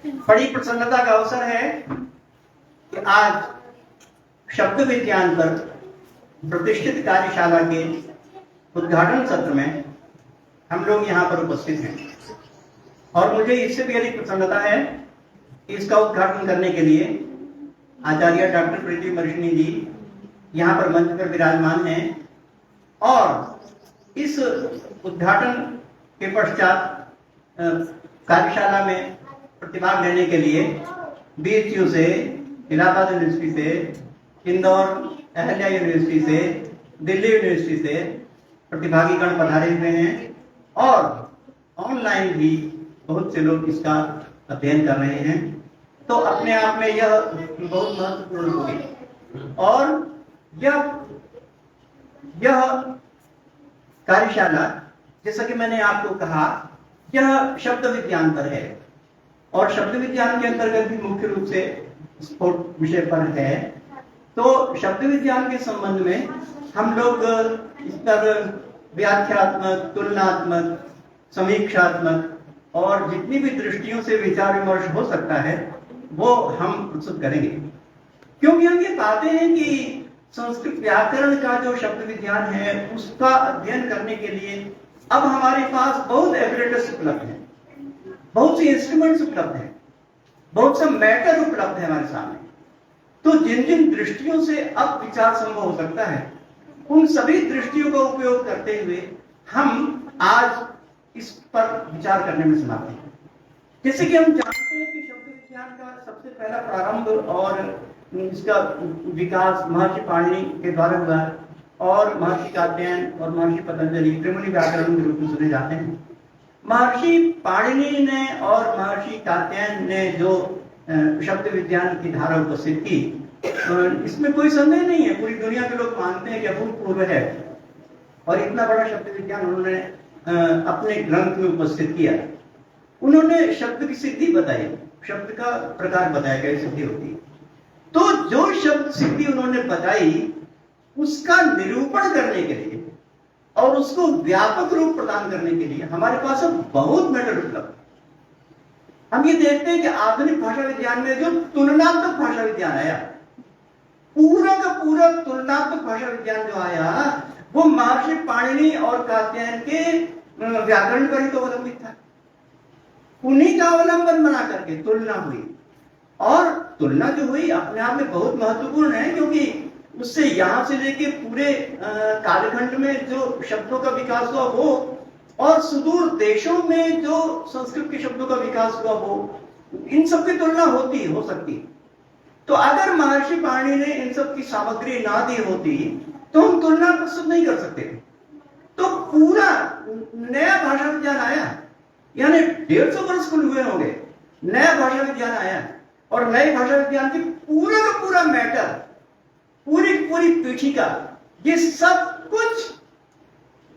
बड़ी प्रसन्नता का अवसर है कि आज शब्द विज्ञान पर प्रतिष्ठित कार्यशाला के उद्घाटन सत्र में हम लोग यहाँ पर उपस्थित हैं और मुझे इससे भी अधिक प्रसन्नता है कि इसका उद्घाटन करने के लिए आचार्य डॉक्टर प्रीति वर्षिणी जी यहाँ पर मंच पर विराजमान हैं और इस उद्घाटन के पश्चात कार्यशाला में प्रतिभाग लेने के लिए बीएचयू से, इलाहाबाद यूनिवर्सिटी से, इंदौर अहल्या यूनिवर्सिटी से, दिल्ली यूनिवर्सिटी से प्रतिभागीगण पधारे हुए हैं और ऑनलाइन भी बहुत से लोग इसका अध्ययन कर रहे हैं। तो अपने आप में यह बहुत महत्वपूर्ण होगी और यह कार्यशाला, जैसा कि मैंने आपको कहा, यह शब्द विज्ञान पर है और शब्द विज्ञान के अंतर्गत भी मुख्य रूप से स्फोट विषय पर है। तो शब्द विज्ञान के संबंध में हम लोग इस पर व्याख्यात्मक, तुलनात्मक, समीक्षात्मक और जितनी भी दृष्टियों से विचार विमर्श हो सकता है वो हम प्रस्तुत करेंगे, क्योंकि हम ये पाते हैं कि संस्कृत व्याकरण का जो शब्द विज्ञान है उसका अध्ययन करने के लिए अब हमारे पास बहुत एपरेटस उपलब्ध है, बहुत सी इंस्ट्रूमेंट्स उपलब्ध हैं, बहुत सा मैटर उपलब्ध है हमारे सामने। तो जिन जिन दृष्टियों से अब विचार संभव हो सकता है उन सभी दृष्टियों का उपयोग करते हुए हम आज इस पर विचार करने में समर्थ हैं। जैसे कि हम जानते हैं कि शब्द विज्ञान का सबसे पहला प्रारंभ और इसका विकास महर्षि पाणिनि के द्वारा हुआ और महर्षि कात्यायन और महर्षि पतंजलि त्रिमुनि व्याकरण के रूप में सुने जाते हैं। महर्षि पाणिनि ने और महर्षि कात्यायन ने जो शब्द विज्ञान की धारा उपस्थित की, इसमें कोई संदेह नहीं है, पूरी दुनिया के लोग मानते हैं कि अभूतपूर्व है और इतना बड़ा शब्द विज्ञान उन्होंने अपने ग्रंथ में उपस्थित किया। उन्होंने शब्द की सिद्धि बताई, शब्द का प्रकार बताया कैसे सिद्धि होती है। तो जो शब्द सिद्धि उन्होंने बताई उसका निरूपण करने के लिए और उसको व्यापक रूप प्रदान करने के लिए हमारे पास अब बहुत मैटर उपलब्ध। हम ये देखते हैं कि आधुनिक भाषा विज्ञान में जो तुलनात्मक भाषा विज्ञान आया, पूरा का पूरा तुलनात्मक भाषा विज्ञान जो आया वो महर्षि पाणिनि और कात्यायन के व्याकरण पर ही तो अवलंबित था। उन्हीं का अवलंबन बना करके तुलना हुई और तुलना जो हुई अपने आप में बहुत महत्वपूर्ण है, क्योंकि उससे यहां से लेके पूरे कालखंड में जो शब्दों का विकास हुआ वो और सुदूर देशों में जो संस्कृत के शब्दों का विकास हुआ वो, इन सब की तुलना हो सकती। तो अगर महर्षि पाणिनि ने इन सब की सामग्री ना दी होती तो हम तुलना प्रस्तुत नहीं कर सकते। तो पूरा नया भाषा विज्ञान आया, यानी 150 वर्ष कुल हुए होंगे, नया भाषा विज्ञान आया और नए भाषा विज्ञान की पूरा का पूरा मैटर, पूरी पीठिका, ये सब कुछ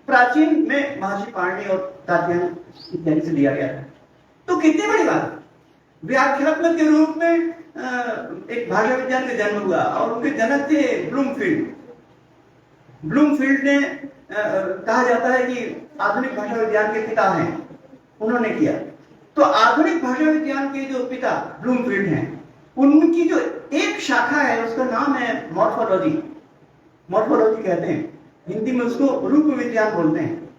प्राचीन में महर्षि पाणिनि और कात्यायन इत्यादि से लिया गया था। तो कितनी बड़ी बात, व्याख्यात्मक के रूप में एक भाषा विज्ञान का जन्म हुआ और उनके जनक थे ब्लूमफील्ड। ब्लूमफील्ड ने कहा जाता है कि आधुनिक भाषा विज्ञान के पिता हैं, उन्होंने किया। तो आधुनिक भाषा विज्ञान के जो पिता ब्लूमफील्ड हैं, उनकी जो एक शाखा है उसका नाम है मॉर्फोलॉजी। मॉर्फोलॉजी कहते हैं, हिंदी में उसको रूप विज्ञान बोलते हैं।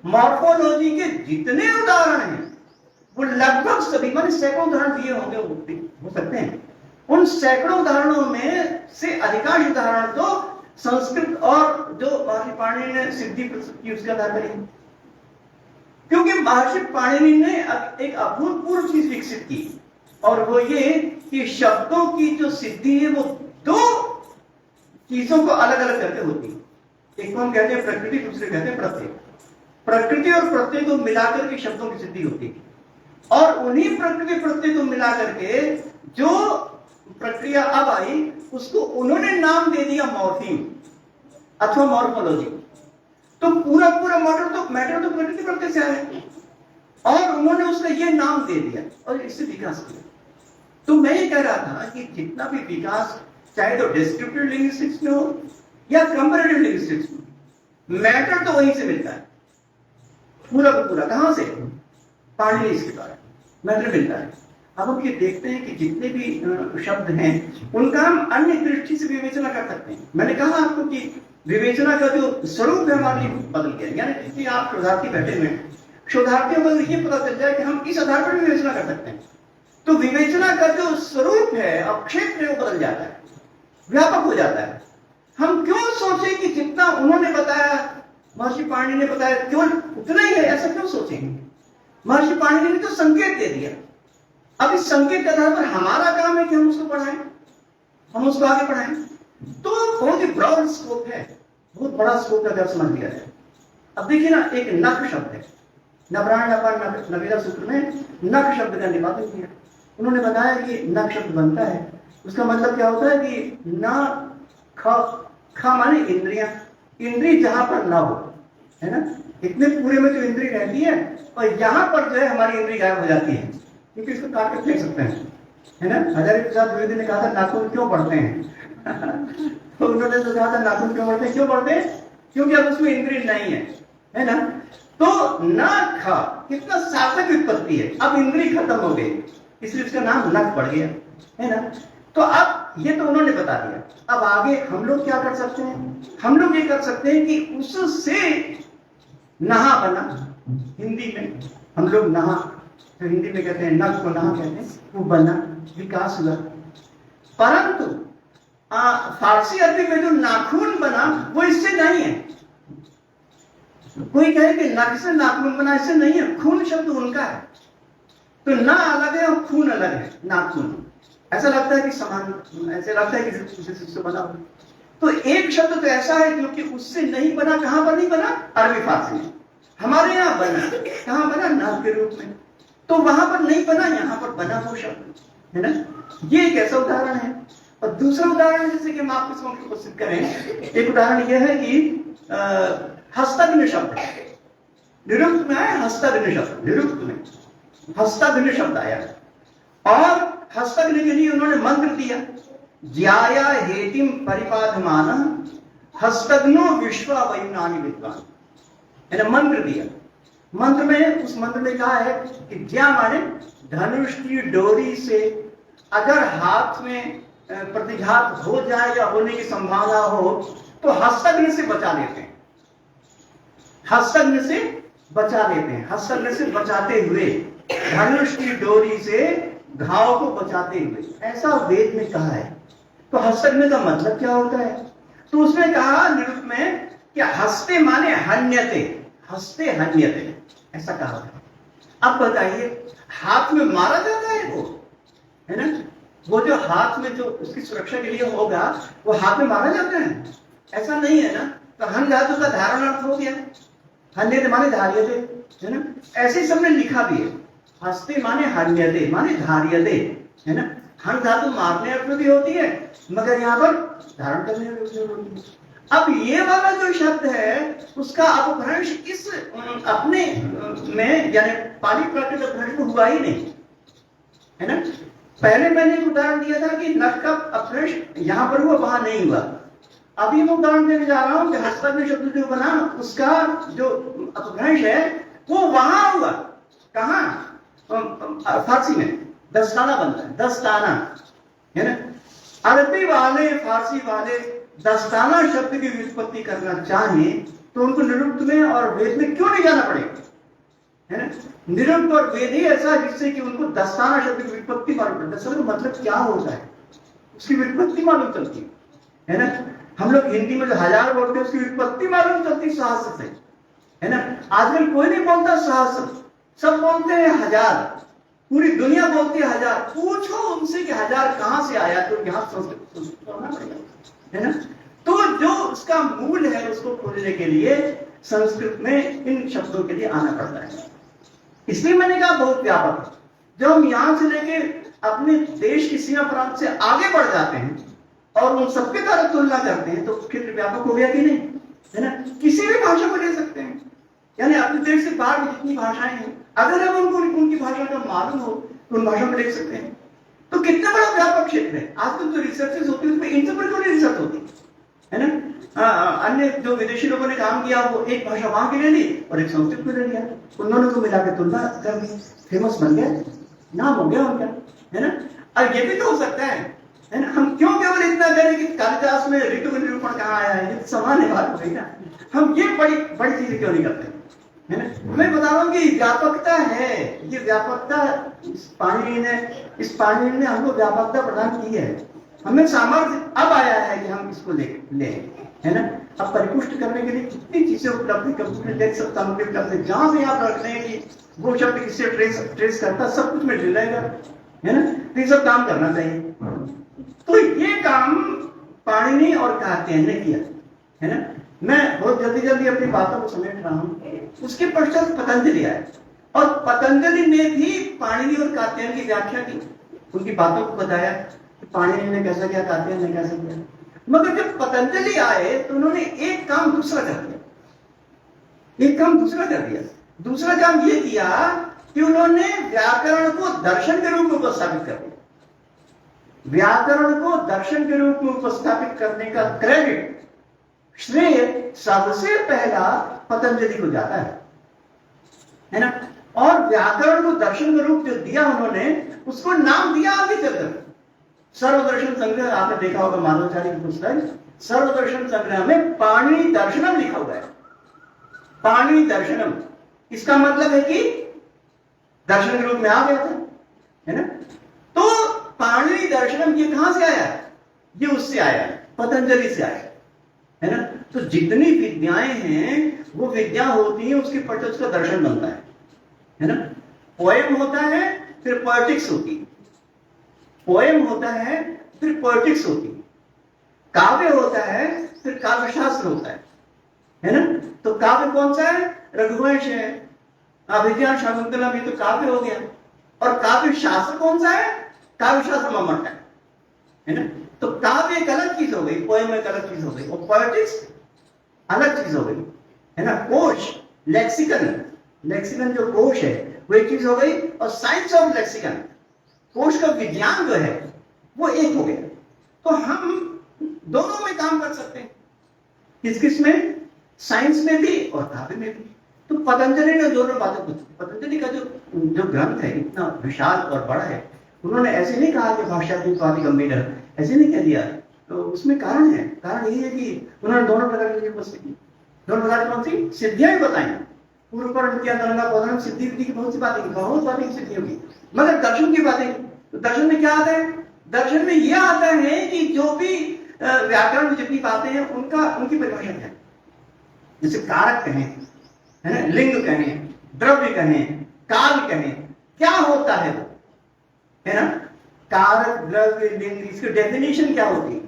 मॉर्फोलॉजी के जितने उदाहरण हैं वो लगभग सभी, मैंने सैकड़ों उदाहरण दिए होंगे, हो सकते हैं, उन सैकड़ों उदाहरणों में से अधिकांश उदाहरण तो संस्कृत और जो महर्षि पाणिनि ने सिद्धि प्रस्तुत की उसके आधार पर, क्योंकि महर्षि पाणिनि ने एक अभूतपूर्व चीज विकसित की और वो ये कि शब्दों की जो सिद्धि है वो दो चीजों को अलग अलग करके होती है। एक को हम कहते हैं प्रकृति, दूसरे कहते हैं प्रत्यय। प्रकृति और प्रत्यय को मिलाकर के शब्दों की सिद्धि होती है और उन्हीं प्रकृति प्रत्यय को मिलाकर के जो प्रक्रिया अब आई उसको उन्होंने नाम दे दिया मॉर्फीम अथवा मॉर्फोलॉजी। तो पूरा मैटर तो प्रकृति प्रत्यय से आया और उन्होंने उसका ये नाम दे दिया और इससे विकास किया। तो मैं ये कह रहा था कि जितना भी विकास चाहे तो डिस्क्रिप्टिव लिंग्विस्टिक्स में हो या कंपैरेटिव लिंग्विस्टिक्स में, मैटर तो वहीं से मिलता है पूरा का पूरा। कहां से? पाणिनि के द्वारा मैटर मिलता है। अब हम ये देखते हैं कि जितने भी शब्द हैं उनका हम अन्य दृष्टि से विवेचना कर सकते हैं। मैंने कहा आपको कि विवेचना का जो स्वरूप है हमारे लिए बदल गया, यानी कि आप शोधार्थी बैठे हुए हैं, शोधार्थियों को ये पता चल जाए कि हम इस आधार पर विवेचना कर सकते हैं, तो विवेचना का जो स्वरूप है और क्षेत्र है वो बदल जाता है, व्यापक हो जाता है। हम क्यों सोचे कि जितना उन्होंने बताया, महर्षि पाणिनि ने बताया, केवल उतना ही है, ऐसा क्यों सोचेंगे? महर्षि पाणिनि ने तो संकेत दे दिया। अब इस संकेत के आधार पर हमारा काम है कि हम उसको पढ़ाएं, हम उसको आगे पढ़ाएं। तो बहुत ही ब्रॉड स्कोप है, बहुत बड़ा स्कोप अगर समझ लिया जाए। अब देखिए ना, एक नख शब्द है, नवराण नवेदा सूत्र में नख शब्द का निपातन किया। उन्होंने बताया कि नख शब्द बनता है, उसका मतलब क्या होता है कि न ख माने इंद्रियां, इंद्री जहां पर ना हो, है ना, इतने पूरे में जो इंद्री रहती है और यहां पर जो है हमारी इंद्री गायब हो जाती है, क्योंकि इसको काट के फेंक सकते हैं, है ना। हजारी प्रसाद द्विवेदी ने कहा था नाखून क्यों पड़ते हैं तो उन्होंने तो कहा था नाखून क्यों पड़ते हैं, क्यों पड़ते हैं, क्योंकि अब उसमें इंद्री नहीं है ना। तो न खा कितना सार्थक उत्पत्ति है, अब इंद्री खत्म हो गई, इसलिए उसका नाम नख पड़ गया, है ना। तो अब ये तो उन्होंने बता दिया, अब आगे हम लोग क्या कर सकते हैं? हम लोग ये कर सकते हैं कि उससे नहा बना, हिंदी में हम लोग नहा, तो हिंदी में कहते हैं नख को नहा कहते हैं, वो बना, विकास हुआ। परंतु फारसी अरबी में जो नाखून बना वो इससे नहीं है। कोई कहे कि नख से नाखून बना, इससे नहीं है, खून शब्द उनका है, तो ना अलग है और खून अलग है, नाखून। ऐसा लगता है कि समान, ऐसा लगता है कि उससे बना हो। तो एक शब्द तो ऐसा है जो कि उससे नहीं बना, कहां पर नहीं बना? अरबी फारसी में। हमारे यहाँ बना, कहां बना? नाम के रूप में। तो वहां पर नहीं बना, यहां पर बना वो शब्द, है ना। ये एक ऐसा उदाहरण है। और दूसरा उदाहरण जैसे कि हम आपके समक्ष उपस्थित करें, एक उदाहरण यह है कि हस्तघ्न शब्द निरुक्त में आया, हस्तघ्न शब्द निरुक्त में हस्तघ्न शब्द आया, और हस्तघ्न के लिए उन्होंने मंत्र दिया, ज्याया हेतिम परिपाधमान हस्तघ्नो विश्वा वयुनानि विद्वान, है ना, मंत्र दिया। मंत्र में, उस मंत्र में कहा है कि ज्या माने धनुष की डोरी से अगर हाथ में प्रतिघात हो जाए या होने की संभावना हो तो हस्तघ्न से बचा लेते हैं, हस्तघ्न से बचा लेते हैं, हस्तघ्न से बचाते हुए, धनुष की डोरी से घाव को बचाते हुए, ऐसा वेद में कहा है। तो हस्तघ्न का मतलब क्या होता है? तो उसने कहा निरुक्त में कि हस्ते माने हन्यते, हस्ते हन्यते, ऐसा कहा है। अब बताइए, हाथ में मारा जाता है वो, है ना, वो जो हाथ में जो उसकी सुरक्षा के लिए होगा वो हाथ में मारा जाता है? ऐसा नहीं है ना। तो हन धातु का धारण अर्थ हो गया, हन्यते माने धार्यते, है ना। ऐसे ही सबने लिखा भी है, हस्ते माने हन्यते माने धार्यते, है ना। हन धातु मारने अर्थ में भी होती है, मगर यहाँ पर धारण करने में होती है। अब ये वाला जो शब्द है उसका अपभ्रंश इस अपने में, यानी पाली प्राकृत अपभ्रंश में हुआ ही नहीं, है ना। पहले मैंने एक उदाहरण दिया था कि नख का अपभ्रंश यहां पर हुआ, वहां नहीं हुआ। अभी मैं उदाहरण देने जा रहा हूं कि हस्तघ्न शब्द जो बना उसका जो अपभ्रंश है वो वहां हुआ, कहां? फारसी में दस्ताना बनता है, दस्ताना, है ना। अरबी वाले, फारसी वाले दस्ताना शब्द की व्युत्पत्ति करना चाहे तो उनको निरुक्त में और वेद में क्यों नहीं जाना पड़ेगा, है ना। निरुक्त और वेद ही ऐसा है जिससे कि उनको दस्ताना शब्द की व्युत्पत्ति मालूम पड़ता है, दस्ताना का मतलब क्या होता है उसकी व्युत्पत्ति मालूम चलती है ना। हम लोग हिंदी में जो हजार बोलते हैं उसकी व्युत्पत्ति मालूम चलती सहस्र से, है ना। आजकल कोई नहीं बोलता सहस्र, सब बोलते हैं हजार, पूरी दुनिया बोलती है हजार। पूछो उनसे कि हजार कहां से आया, तो यहाँ संस्कृत पढ़ना पड़ेगा, है ना। तो जो उसका मूल है उसको खोजने के लिए संस्कृत में इन शब्दों के लिए आना पड़ता है। इसलिए मैंने कहा बहुत व्यापक है। जब हम यहां से लेके अपने देश की सीमा प्रांत से आगे बढ़ जाते हैं और उन सबके द्वारा तुलना करते हैं तो क्षेत्र व्यापक हो गया कि नहीं, है ना। किसी भी भाषा को ले सकते हैं, यानी अपने देश से बाहर में जितनी भाषाएं हैं अगर हम उनको उनकी भाषा का मालूम हो तो उन भाषा को ले सकते हैं। तो कितना बड़ा व्यापक क्षेत्र है। आजकल जो रिसर्चेस होती है उसमें इन सब पर क्यों नहीं रिसर्च होती, है ना। अन्य जो विदेशी लोगों ने काम किया वो एक भाषा वहां की ले ली और एक संस्कृत में ले लिया, उन दोनों को मिला के तुलना कर दी, फेमस बन गया। नाम हो गया उनका, है ना। अब ये भी तो हो सकता है ना। हम क्यों केवल इतना करें कि कालिदास में ऋतु का निरूपण कहाँ आया है, ये सामान्य बात हो गई ना। हम ये बड़ी बड़ी चीजें क्यों नहीं करते, है ना। मैं बता रहा हूँ कि व्यापकता है, ये व्यापकता इस पाणिनि ने हमको व्यापकता प्रदान की है। हमें सामर्थ्य अब आया है कि हम इसको ले, है ना। अब परिपुष्ट करने के लिए कितनी चीजें उपलब्ध है, कंप्यूटर देख सकता हूँ उपलब्ध है, जहां भी आप रख लें कि वो शब्द किससे ट्रेस करता, सब कुछ में मिल रहेगा, है ना। तो ये सब काम करना चाहिए। तो ये काम पाणिनि और कात्यायन ने किया, है ना। मैं बहुत जल्दी अपनी बातों को समेट रहा हूँ। उसके पश्चात पतंजलि आए, और पतंजलि ने भी पाणिनि और कात्यायन की व्याख्या की, उनकी बातों को बताया कि पाणिनि ने कैसा किया, कात्यायन ने कैसा किया। मगर जब पतंजलि आए तो उन्होंने एक काम दूसरा कर दिया, एक काम दूसरा कर दिया। दूसरा काम ये किया कि उन्होंने व्याकरण को दर्शन के रूप में उपस्थापित कर दिया। व्याकरण को दर्शन के रूप में उपस्थापित करने का क्रेडिट, श्रेय सबसे पहला पतंजलि को जाता है ना। और व्याकरण को दर्शन का रूप जो दिया उन्होंने, उसको नाम दिया आगे चलकर सर्वदर्शन संग्रह। आपने देखा होगा माधवाचार्य की पुस्तक सर्वदर्शन संग्रह में पाणिनि दर्शनम लिखा हुआ है। पाणिनि दर्शनम, इसका मतलब है कि दर्शन के रूप में आ गया था, है ना। तो पाणिनि दर्शनम ये कहां से आया, ये उससे आया, पतंजलि से आया, है ना। तो जितनी विद्याएं हैं वो विद्या होती है, उसके पश्चात उसका दर्शन बनता है ना। पोएम होता है, फिर पोएटिक्स होती है। पोएम होता है, फिर पोएटिक्स होती है। काव्य होता है, फिर काव्य शास्त्र होता है ना। तो काव्य कौन सा है, रघुवंश है, अभिज्ञान शाकुंतलम, ये तो काव्य हो गया। और काव्य शास्त्र कौन सा है, काव्य शास्त्र मम्मट है ना। तो काव्य एक अलग चीज हो गई, पोएम एक अलग चीज हो गई, और पोएटिक्स अलग चीज हो गई, है ना। कोश, लेक्सिकन जो कोश है वो एक चीज हो गई, और साइंस ऑफ लेक्सिकन, कोश का विज्ञान जो है वो एक हो गया। तो हम दोनों में काम कर सकते हैं, किस में, साइंस में भी और काव्य में भी। तो पतंजलि ने दोनों बातें पूछी। पतंजलि का जो ग्रंथ है इतना विशाल और बड़ा है, उन्होंने ऐसे नहीं कहा कि भाष्यात्मक गंभीर है, ऐसे नहीं कह दिया। तो उसमें कारण है, कारण यही है कि उन्होंने दोनों प्रकार की वस्तु की, दोनों प्रकार की कौन सी सिद्धियां भी बताई। पूर्व पर किया गंगा सिद्धि विधि की बहुत सी बातें, बहुत बातें सिद्धियों की, मगर दर्शन की बातें। तो दर्शन में क्या आता है, दर्शन में यह आता है कि जो भी व्याकरण में जितनी बातें हैं उनकी परिभाषा है। जैसे कारक कहें, है ना, लिंग कहें, द्रव्य कहें, काल कहें, क्या होता है वो, है ना। कारक, द्रव्य, लिंग, इसकी डेफिनेशन क्या होती है,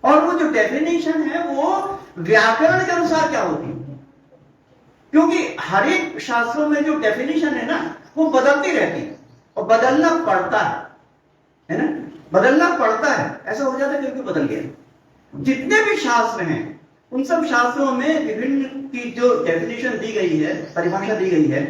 और वो जो डेफिनेशन है वो व्याकरण के अनुसार क्या होती है। क्योंकि हर एक शास्त्रों में जो डेफिनेशन है ना वो बदलती रहती है, और बदलना पड़ता है ना, बदलना पड़ता है। ऐसा हो जाता है क्योंकि बदल गया। जितने भी शास्त्र हैं उन सब शास्त्रों में विभिन्न की जो डेफिनेशन दी गई है, परिभाषा दी गई है,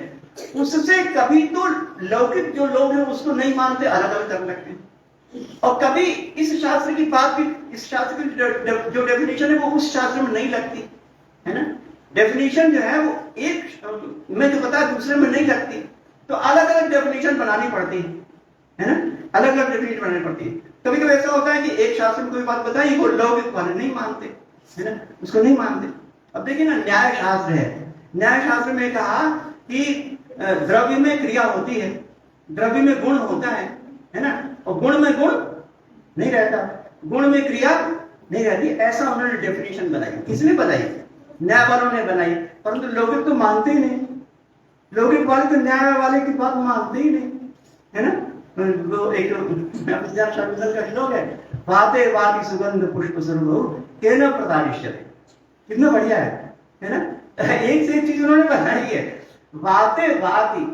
उससे कभी तो लौकिक जो लोग हैं उसको नहीं मानते, अलग अलग कर लगते हैं। और कभी इस शास्त्र की बात भी, इस शास्त्र की जो डेफिनेशन है वो उस शास्त्र में नहीं लगती, है ना। डेफिनेशन जो है वो एक में जो बताया दूसरे में नहीं लगती, तो अलग अलग डेफिनेशन बनानी पड़ती है ना, अलग अलग डेफिनेशन बनानी पड़ती है। कभी कभी ऐसा होता है कि एक शास्त्र में कोई बात बताई, वो लोग वाले नहीं मानते, है ना, उसको नहीं मानते। अब देखिए ना, न्याय शास्त्र है, न्याय शास्त्र में कहा कि द्रव्य में क्रिया होती है, द्रव्य में गुण होता है ना, और गुण में गुण नहीं रहता, गुण में क्रिया नहीं रहती। ऐसा उन्होंने डेफिनेशन बनाई। किसने बनाई, न्याय वालों ने बनाई। परंतु लोग तो मानते ही नहीं, लौकिक वाले तो न्याय वाले की बात मानते ही नहीं, है ना। वो एक का श्लोक है, वाते वाति सुगंध पुष्प स्वरूप केन प्रदारिष्यते। कितना बढ़िया है ना। एक से एक चीज उन्होंने बनाई है, वाते वाति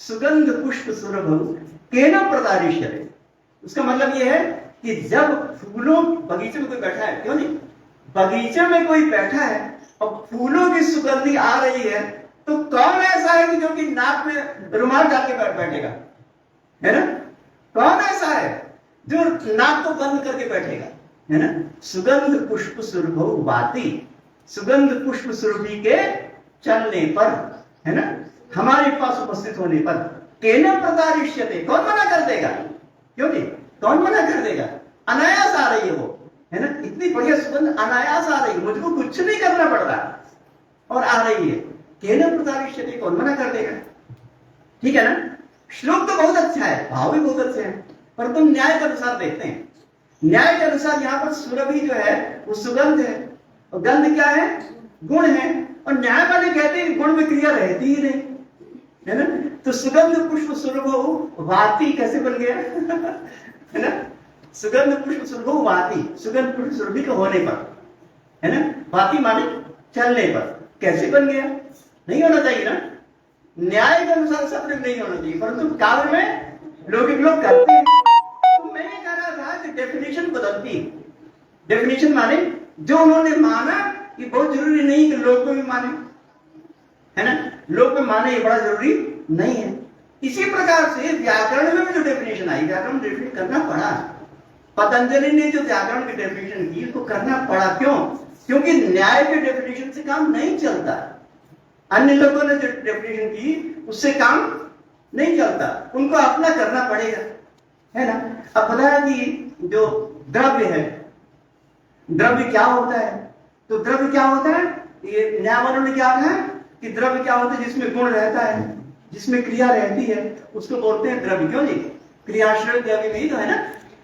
सुगंध पुष्प स्वरूप केन प्रदारिष्यते। उसका मतलब यह है कि जब फूलों बगीचे में कोई बैठा है, क्यों नहीं, बगीचे में कोई बैठा है और फूलों की सुगंधी आ रही है, तो कौन ऐसा है कि जो कि नाक में रुमाल डाल के बैठेगा, है ना। कौन ऐसा है जो नाक को बंद करके बैठेगा, है ना। सुगंध पुष्प स्वरूप वाति, सुगंध पुष्प स्वरूपी के चलने पर, है ना, हमारे पास उपस्थित होने पर केन प्रतारिष्यते, कौन मना कर देगा? क्यों जी, कौन मना कर देगा? अनायास आ रही है वो, है ना, इतनी बढ़िया सुगंध अनायास आ रही है, मुझको कुछ नहीं करना पड़ रहा और आ रही है। केन प्रतारिष्यते, कौन मना कर देगा? ठीक है ना। श्लोक तो बहुत अच्छा है, भाव भी बहुत अच्छे हैं, पर तुम न्याय के अनुसार देखते हैं। न्याय के अनुसार यहाँ पर सुरभि जो है वो सुगंध है, और गंध क्या है? गुण है। और न्याय वाले कहते हैं गुण में क्रिया रहती ही नहीं, है ना। तो सुगंध पुष्प सुरभो वाति कैसे बन गया? है ना, सुगंध पुष्प सुरभो वाति, सुगंध पुष्प सुरभि के होने पर, है ना, वाति माने चलने पर, कैसे बन गया? नहीं होना चाहिए ना, न्याय के अनुसार सब नहीं होना चाहिए, परंतु काव्य में लोग करते हैं। तो मैं ये कह रहा था कि डेफिनेशन बदलती है। डेफिनेशन माने जो उन्होंने माना ये बहुत जरूरी नहीं कि लोग को भी माने, है ना, लोग को माने ये बड़ा जरूरी नहीं है। इसी प्रकार से व्याकरण में भी जो डेफिनेशन आई, व्याकरण डेफिनेशन करना पड़ा। पतंजलि ने जो व्याकरण की डेफिनेशन की उसको करना पड़ा, क्यों? क्योंकि न्याय के डेफिनेशन से काम नहीं चलता, अन्य लोगों ने जो डेफिनेशन की उससे काम नहीं चलता, उनको अपना करना पड़ेगा, है ना। अब बताया कि जो द्रव्य है, द्रव्य क्या होता है? तो द्रव्य क्या होता है, ये न्यायवालों ने क्या कहा कि द्रव्य क्या होता है? जिसमें गुण रहता है, जिसमें क्रिया रहती है, उसको बोलते हैं द्रव्य। क्यों जी, क्रियाश्रय द्रव्य में ही तो है ना,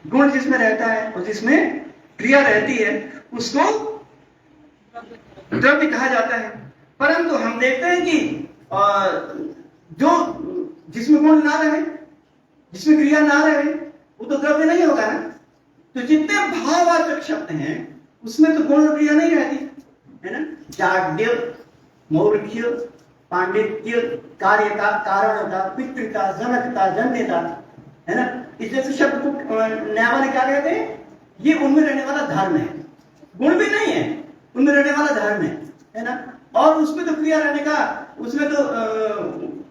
गुण जिसमें रहता है और जिसमें क्रिया रहती है उसको द्रव्य कहा जाता है। परंतु हम देखते हैं कि जो जिसमें गुण ना रहे, जिसमें क्रिया ना रहे, वो तो द्रव्य नहीं होगा ना। तो जितने भाववाचक शब्द हैं उसमें तो गुण और क्रिया नहीं रहती, है ना। जाड्य, मौर्घ्य, पांडित्य, कार्यता, कारणता, पितृता, जनकता, जन्यता, है ना, इस जैसे शब्द को न्याय वाले क्या कहते हैं? ये उनमें रहने वाला धर्म है, गुण भी नहीं है, उनमें रहने वाला धर्म है ना। और उसमें तो क्रिया रहने का, उसमें तो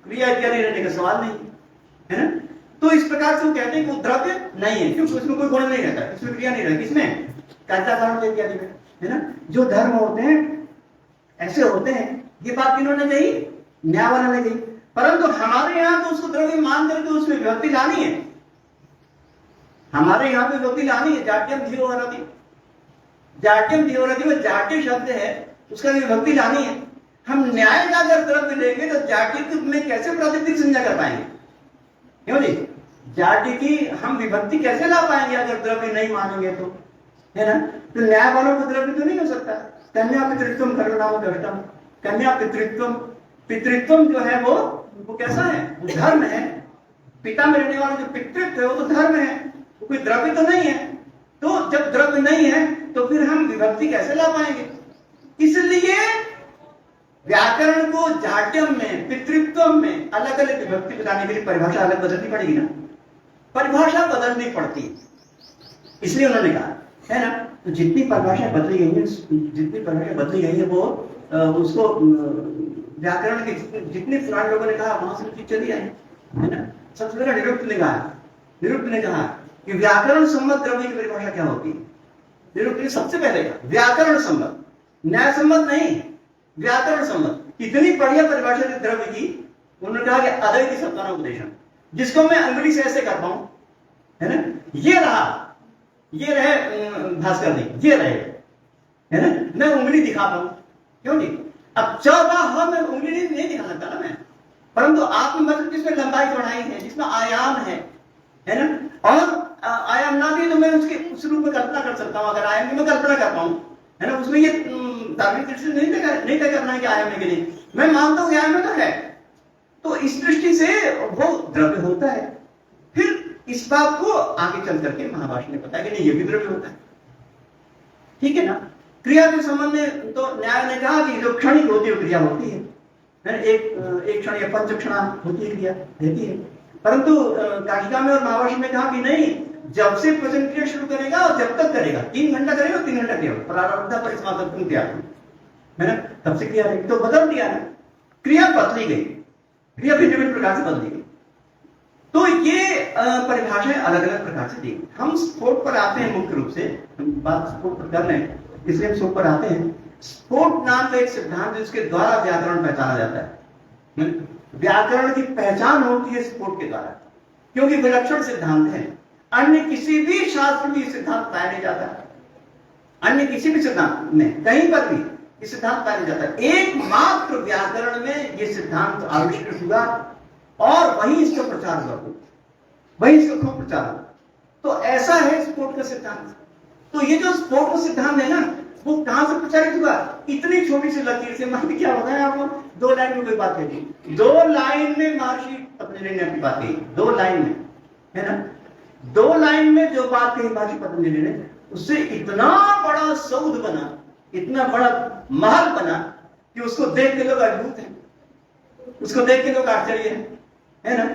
क्रिया इत्यादि रहने का सवाल नहीं, है ना। तो इस प्रकार से वो कहते हैं कि वो द्रव्य नहीं है, क्योंकि उसमें कोई गुण नहीं रहता, इसमें क्रिया नहीं रहती, किसमें? कर्ता कारण इत्यादि में, है ना। जो धर्म होते हैं ऐसे होते हैं। ये बात किन्होंने कही? न्याय वाला ने कही। परंतु हमारे यहाँ तो उसको द्रव्य मान करके उसमें विभक्ति लानी है, हमारे यहाँ पे विभक्ति लानी है। जाट्यम धियोरति, जाट्यम धियोरति में जाट्य शब्द है, उसका विभक्ति लानी है। हम न्याय का अगर द्रव्य लेंगे तो जाट्य में कैसे प्रातिपदिक संज्ञा कर पाएंगे? क्यों जी, जाट्य की हम विभक्ति कैसे ला पाएंगे अगर द्रव्य नहीं मानेंगे तो, है ना। तो न्याय वालों को द्रव्य तो नहीं हो सकता। कन्या पितृत्व करुणाम दृष्टम, कन्या पितृत्व, पितृत्व जो है वो कैसा है? वो धर्म है। पिता में रहने वाला जो पितृत्व है वो तो धर्म है, वो कोई द्रव्य तो नहीं है। तो जब द्रव्य नहीं है तो फिर हम विभक्ति कैसे ला पाएंगे? इसलिए व्याकरण को जाट्यम में, पितृत्व में अलग अलग विभक्ति बताने के लिए परिभाषा अलग बदलनी पड़ेगी ना, परिभाषा बदलनी पड़ती, इसलिए उन्होंने कहा, है ना। तो जितनी परिभाषाएं बदली गई है, जितनी परिभाषाएं बदली गई है वो उसको व्याकरण के जितने पुराने लोगों ने कहा वहां से चली आई, है ना। सबसे पहले निरुक्त ने कहा कि व्याकरण सम्मत द्रव्य की परिभाषा क्या होती है। निरुक्त ने सबसे पहले कहा व्याकरण सम्मत, न्याय सम्मत नहीं, व्याकरण सम्मत। इतनी बढ़िया परिभाषा थी द्रव्य की, उन्होंने कहा कि अद्वैत सत्तानुपदेशम, जिसको मैं अंगुली से ऐसे कर पाऊं, है ना। ये रहे भास्कर जी, ये रहे, है ना, मैं उंगली दिखा पाऊं। क्यों नहीं? अब चौबाह में उंगली नहीं दिखा सकता ना मैं, परंतु आत्म मतलब जिसमें लंबाई चौड़ाई है, जिसमें आयाम है ना। और आयाम ना भी तो मैं उसके उस रूप में कल्पना कर सकता हूं, अगर आयाम की मैं कल्पना कर पाऊं, है ना। उसमें ये धार्मिक दृष्टि नहीं तय करना है कि आयाम है कि नहीं, मैं मानता हूं आयाम में तो है। तो इस दृष्टि से वो द्रव्य होता है। फिर इस बात को आगे चल करके महाभाष्य ने बताया कि नहीं ये भी द्रव्य होता है, ठीक है ना। क्रिया के संबंध में तो न्याय ने कहा कि जो क्षणिक होती है क्रिया होती है, एक क्षण या पंच क्षणा होती है क्रिया रहती है। परंतु काशिका में और महाभाष्य में कहा कि नहीं, जब से पचन क्रिया शुरू करेगा और जब तक करेगा, 3 घंटा करेगा, 3 घंटा क्रिया प्रारब्ध परिसमाप्ति क्रिया, है ना, तब से क्रिया रहेगी। तो बदल दिया ना, क्रिया बदली गई, क्रिया भिन्न प्रकार से बदली गई। तो ये परिभाषाएं अलग अलग प्रकार से दी। हम स्फोट पर आते हैं, मुख्य रूप से हम बात स्फोट पर कर रहे हैं, इसलिए हम स्फोट पर आते हैं। स्फोट नाम का एक सिद्धांत जिसके द्वारा व्याकरण पहचाना जाता है। व्याकरण की पहचान होती है स्फोट के द्वारा, क्योंकि विलक्षण सिद्धांत है। अन्य किसी भी शास्त्र में ये सिद्धांत पाया नहीं जाता, अन्य किसी भी सिद्धांत में कहीं पर भी ये सिद्धांत पाया नहीं जाता। एकमात्र व्याकरण में ये सिद्धांत आविष्कृत हुआ और वहीं इसका प्रचार हुआ, वहीं इसका खूब प्रचार हुआ। तो ऐसा है स्फोट का सिद्धांत। तो ये जो स्फोट का सिद्धांत है ना, वो कहां से प्रचारित हुआ? इतनी छोटी सी लकीर से। मान क्या होता है, आपको 2 लाइन में कोई बात कही, 2 लाइन में महर्षि पतंजलि ने अपनी बात कही, 2 लाइन में, है ना। 2 लाइन में जो बात कही महर्षि पतंजलि ने, उससे इतना बड़ा सौध बना, इतना बड़ा महल बना कि उसको देख के लोग अद्भुत हैं, उसको देख के लोग आश्चर्य है ना।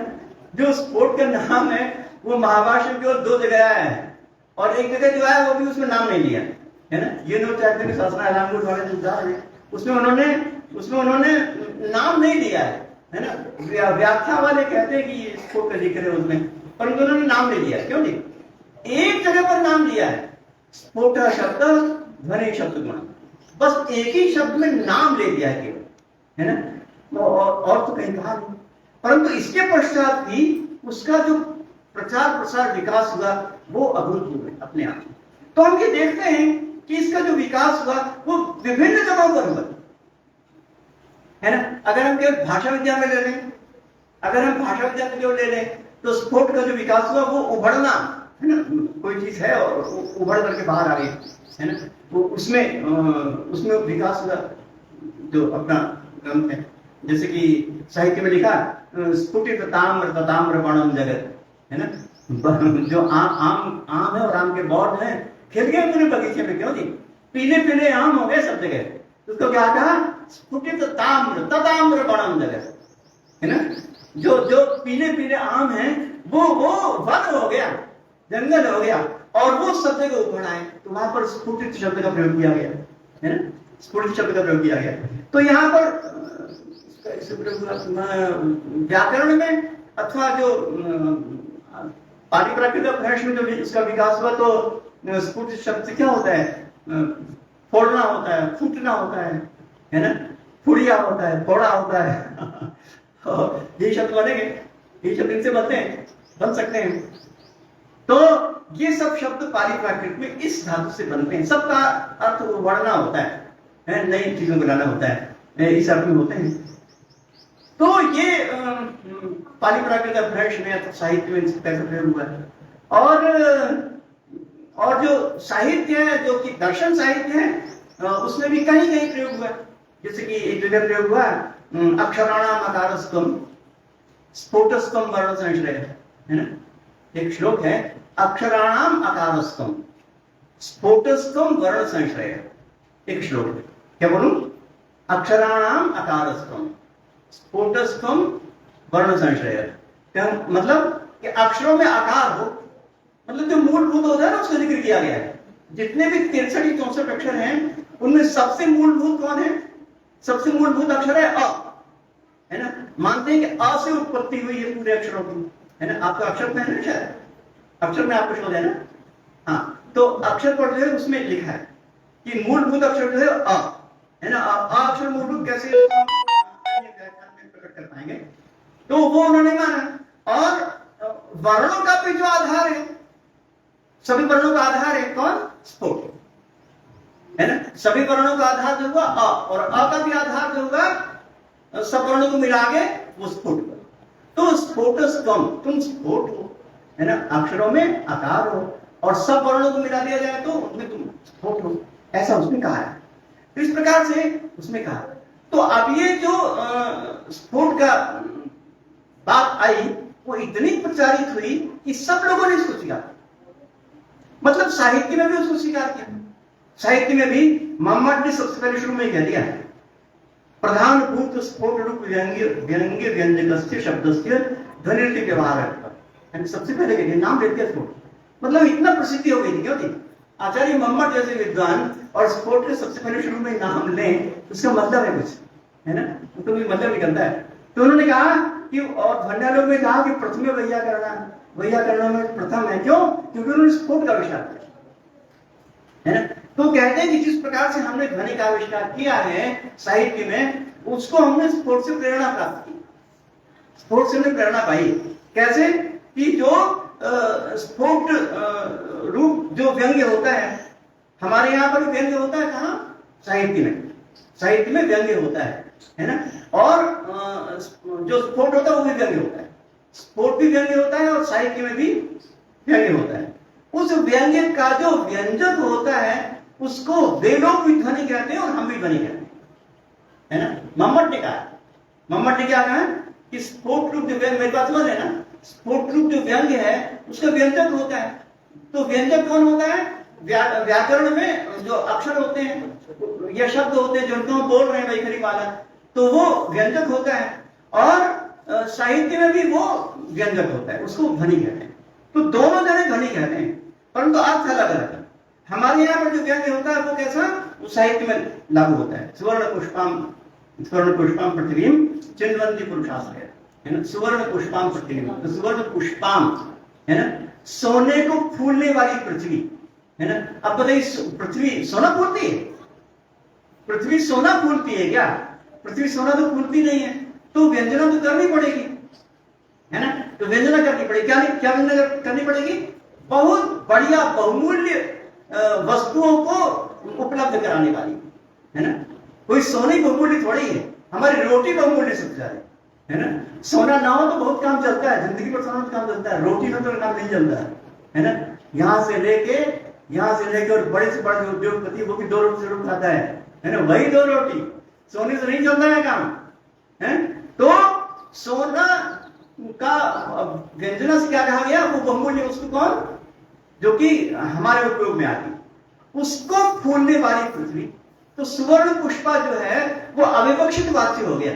जो स्फोट का नाम है वो महाभाष्य की ओर 2 जगह आया है, और एक जगह जो है वो भी उसमें नाम नहीं लिया है ना। ये नो चैप्टर के शासनालांगुट वाले जो उदाहरण है, उसमें उन्होंने नाम नहीं दिया है ना। व्याख्या वाले कहते हैं कि ये स्फोट का जिक्र है उसमें, परंतु उन्होंने नाम नहीं दिया। क्यों नहीं? एक जगह पर नाम दिया है, स्फोट शब्द ध्वनि शब्द गुण, बस एक ही शब्द में नाम ले दिया है केवल, है ना। और तो कहीं कहा नहीं। परंतु इसके पश्चात भी उसका जो प्रचार प्रसार विकास हुआ वो अभूतपूर्व है अपने आप में। तो हम ये देखते हैं कि इसका जो विकास हुआ वो विभिन्न जगहों पर हुआ, है ना। अगर हम केवल भाषा विद्या में ले लें, अगर हम भाषा विद्या में केवल ले लें, तो स्फोट का जो विकास हुआ वो उभरना, है ना। कोई चीज है और उभर करके बाहर आ गई, है ना, वो उसमें विकास हुआ। जो अपना ग्रंथ है, जैसे कि साहित्य में लिखा स्फुटित ताम्र तताम्र वर्णम जगत, है ना। जो आम है और आम के बौर हैं खिल गए पूरे बगीचे में, क्यों जी? पीले पीले आम हो गए सब जगह। तो उसको क्या कहा? स्फुटित ताम्र तताम्र वर्णम जगत, है ना। जो पीले पीले आम हैं वो वन हो गया, जंगल हो गया, और वो सब जगह उभर आए। तो वहां पर स्फुटित शब्द का प्रयोग किया गया, है ना। स्फुटित शब्द का प्रयोग किया गया। तो यहाँ पर व्याकरण में अथवा जो पाली प्राकृत अपभ्रंश में जो इसका विकास हुआ, तो स्फुटित शब्द से क्या होता है? फोड़ना होता है, फूटना होता है ना। फुड़िया होता है, फोड़ा होता है। यही शब्द बनेंगे, यही शब्द इनसे बनते हैं, बन सकते हैं। तो ये सब शब्द पाली प्राकृत में इस धातु से बनते हैं। सबका अर्थ उभरना होता है, नई चीजों को लाना होता है, इस अर्थ में होते हैं। तो ये पाली प्राकृत अपभ्रंश में साहित्य में कैसे प्रयोग हुआ है। और जो साहित्य है, जो कि दर्शन साहित्य है, उसमें भी कहीं कहीं प्रयोग हुआ है। जैसे कि एक जगह प्रयोग हुआ अक्षराणाम अकारस्तम स्फोटस्तम वर्ण संश्रय, है ना। एक श्लोक है अक्षराणाम अकारस्तम स्फोटस्तम वर्ण संश्रय, एक श्लोक है। क्या बोलूं? अक्षराणाम अकारस्तम स्फोटस्थम वर्ण संश्रय। क्या मतलब? कि अक्षरों में आकार हो, मतलब जो मूलभूत होता है ना, उसका जिक्र किया गया है। जितने भी 63-64 अक्षर हैं, उनमें सबसे मूलभूत कौन है? सबसे मूलभूत अक्षर है अ, है ना। मानते हैं कि अ से उत्पत्ति हुई है पूरे अक्षरों की, है ना। आपका अक्षर में है ना, शायद अक्षर में आपको शोध है ना। हाँ, तो अक्षर पर जो है उसमें लिखा है कि मूलभूत अक्षर जो है अ, है ना। अ अक्षर मूलभूत कैसे प्रकट कर पाएंगे? तो वो उन्होंने माना। और वर्णों का भी जो आधार है, सभी वर्णों का आधार है कौन? स्फोट, है ना। सभी वर्णों का आधार जो होगा अ, और अ का भी आधार जो होगा सब वर्णों को मिला के वो स्फोट होगा। तो स्फोटस्तम, तुम स्फोट हो, है ना। अक्षरों में आकार हो और सब वर्णों को मिला दिया जाए तो उनमें तुम स्फोट हो, ऐसा उसने कहा है। तो इस प्रकार से उसने कहा। तो अब ये जो स्फोट का बात आई, वो इतनी प्रचारित हुई कि सब लोगों ने इसको स्वीकार किया। मतलब साहित्य में भी उसको स्वीकार किया। साहित्य में भी मोहम्मद ने सबसे पहले शुरू में कह दिया प्रधान भूत स्फोट रूप व्यंग्य व्यंजक शब्दस्य ध्वनिर्ति व्यवहार। सबसे पहले कह दिया, नाम ले दिया स्फोट। मतलब इतना प्रसिद्धि हो गई थी, क्यों थी? आचार्य मोहम्मद जैसे विद्वान और स्फोट के सबसे पहले शुरू में नाम लें, उसका मतलब है कुछ, है ना। तो मतलब निकलता है। तो उन्होंने कहा कि, और ध्वन्यालोक में कहा कि प्रथम वैयाकरण में प्रथम है। क्यों? क्योंकि उन्होंने स्फोट का आविष्कार किया, है ना। तो कहते हैं कि जिस प्रकार से हमने ध्वनि का आविष्कार किया है साहित्य में, उसको हमने स्फोट से प्रेरणा प्राप्त की, स्फोट से उन्हें प्रेरणा पाई। कैसे? कि जो स्फोट रूप जो व्यंग्य होता है, हमारे यहाँ पर व्यंग्य होता है कहाँ? साहित्य में। साहित्य में व्यंग्य होता है ना? और जो स्फोट होता है वो भी व्यंग्य होता है। स्फोट भी व्यंग्य होता है और साहित्य में भी व्यंग्य होता है। उस व्यंग्य का जो व्यंजक होता है उसको वे लोग भी ध्वनि कहते हैं और हम भी ध्वनि कहते हैं, है ना? मम्मट ने कहा, मम्मट ने क्या कहा कि स्फोट रूप जो व्यंग्य, मेरी बात समझ रहे ना? स्फोट रूप जो व्यंग्य है उसका व्यंजक होता है। तो व्यंजक कौन होता है? व्याकरण में जो अक्षर होते हैं या शब्द होते हैं जो हम बोल रहे हैं वैखरी माला, तो वो व्यंजक होता है। और साहित्य में भी वो व्यंजक होता है, उसको ध्वनि कहते हैं। तो दोनों जने ध्वनि कहते हैं, परंतु अर्थ अलग अलग है। हमारे यहाँ पर जो व्यंग्य होता है वो कैसा? वो साहित्य में लागू होता है। सुवर्ण पुष्पम पृथ्वीम चिन्वन्ति पुरुषाश्रय, है ना? सुवर्ण पुष्पम पृथ्वीम, तो सुवर्ण पुष्पम, है ना? सोने को फूलने वाली पृथ्वी, है ना? अब बताइए, पृथ्वी सोना फूलती है? पृथ्वी सोना फूलती है क्या? पृथ्वी सोना तो फूलती नहीं है, तो व्यंजना तो करनी पड़ेगी, है ना? तो व्यंजना करनी पड़ेगी। क्या व्यंजना करनी पड़ेगी? बहुत बढ़िया बहुमूल्य वस्तुओं को उपलब्ध कराने वाली, है ना? कोई सोने बहुमूल्य थोड़ी है, हमारी रोटी बहुमूल्य सबसे ज्यादा, है ना? सोना ना हो तो बहुत काम चलता है, जिंदगी पर सोना काम चलता है, रोटी में तो काम नहीं चलता है ना? यहां से लेके और बड़े से बड़े उद्योगपति वो भी 2 रोटी जरूर खाता है ना? वही 2 रोटी, सोने से नहीं चलता है काम, है? तो सोना का व्यंजना से क्या कहा गया? वो बहुमूल्य वस्तु कौन? जो कि हमारे उपयोग में आती, उसको फूलने वाली पृथ्वी। तो सुवर्ण पुष्पा जो है वो अविवक्षित वाच्य हो गया,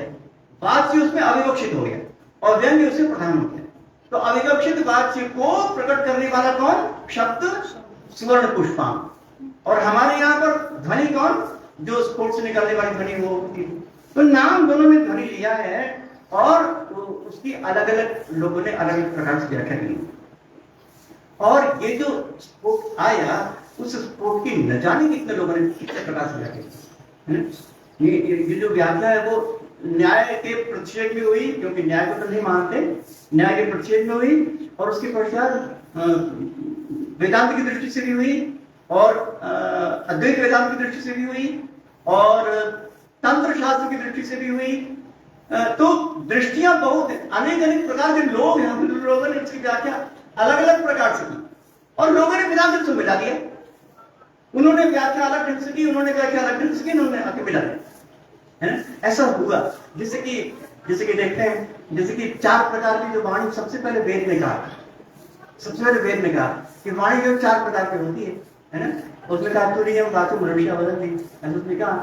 वाच्य उसमें अविवक्षित हो गया और व्यंग्य उससे प्रधान हो गया। तो अविवक्षित वाच्य को प्रकट करने वाला कौन? शब्द सुवर्ण पुष्पाम। और हमारे यहाँ पर ध्वनि कौन? जो स्फोट से निकलने वाली ध्वनि वो होती है। तो नाम दोनों ने ध्वनि लिया है और उसकी अलग अलग लोगों ने अलग अलग प्रकार से व्याख्या की। और ये जो स्फोट आया, उस स्फोट की न जाने कितने लोगों ने कितने प्रकार से व्याख्या की। ये जो व्याख्या है वो न्याय के प्रतिषेध में हुई, क्योंकि न्याय को तो नहीं मानते, न्याय के प्रतिषेध में हुई, और उसके पश्चात वेदांत की दृष्टि से भी हुई, और अद्वैत वेदांत की दृष्टि से भी हुई, और तंत्र शास्त्र की दृष्टि से भी हुई। तो दृष्टियां बहुत अनेक अनेक प्रकार के लोग हैं, लोगों ने इसकी व्याख्या अलग अलग प्रकार से की, और लोगों ने वेदांत से मिला दिया। उन्होंने व्याख्या अलग ढंग से की, उन्होंने व्याख्या अलग ढंग से की, उन्होंने आके मिला दिया, है ना? ऐसा हुआ। जैसे कि देखते हैं, जैसे कि 4 प्रकार की जो वाणी सबसे पहले वेद में कहा कि वाणी जो 4 प्रकार की होती है ना? उसमें कहा तुरीयम वाचो मनुष्य वदन्ति, ऐसा उसने कहा।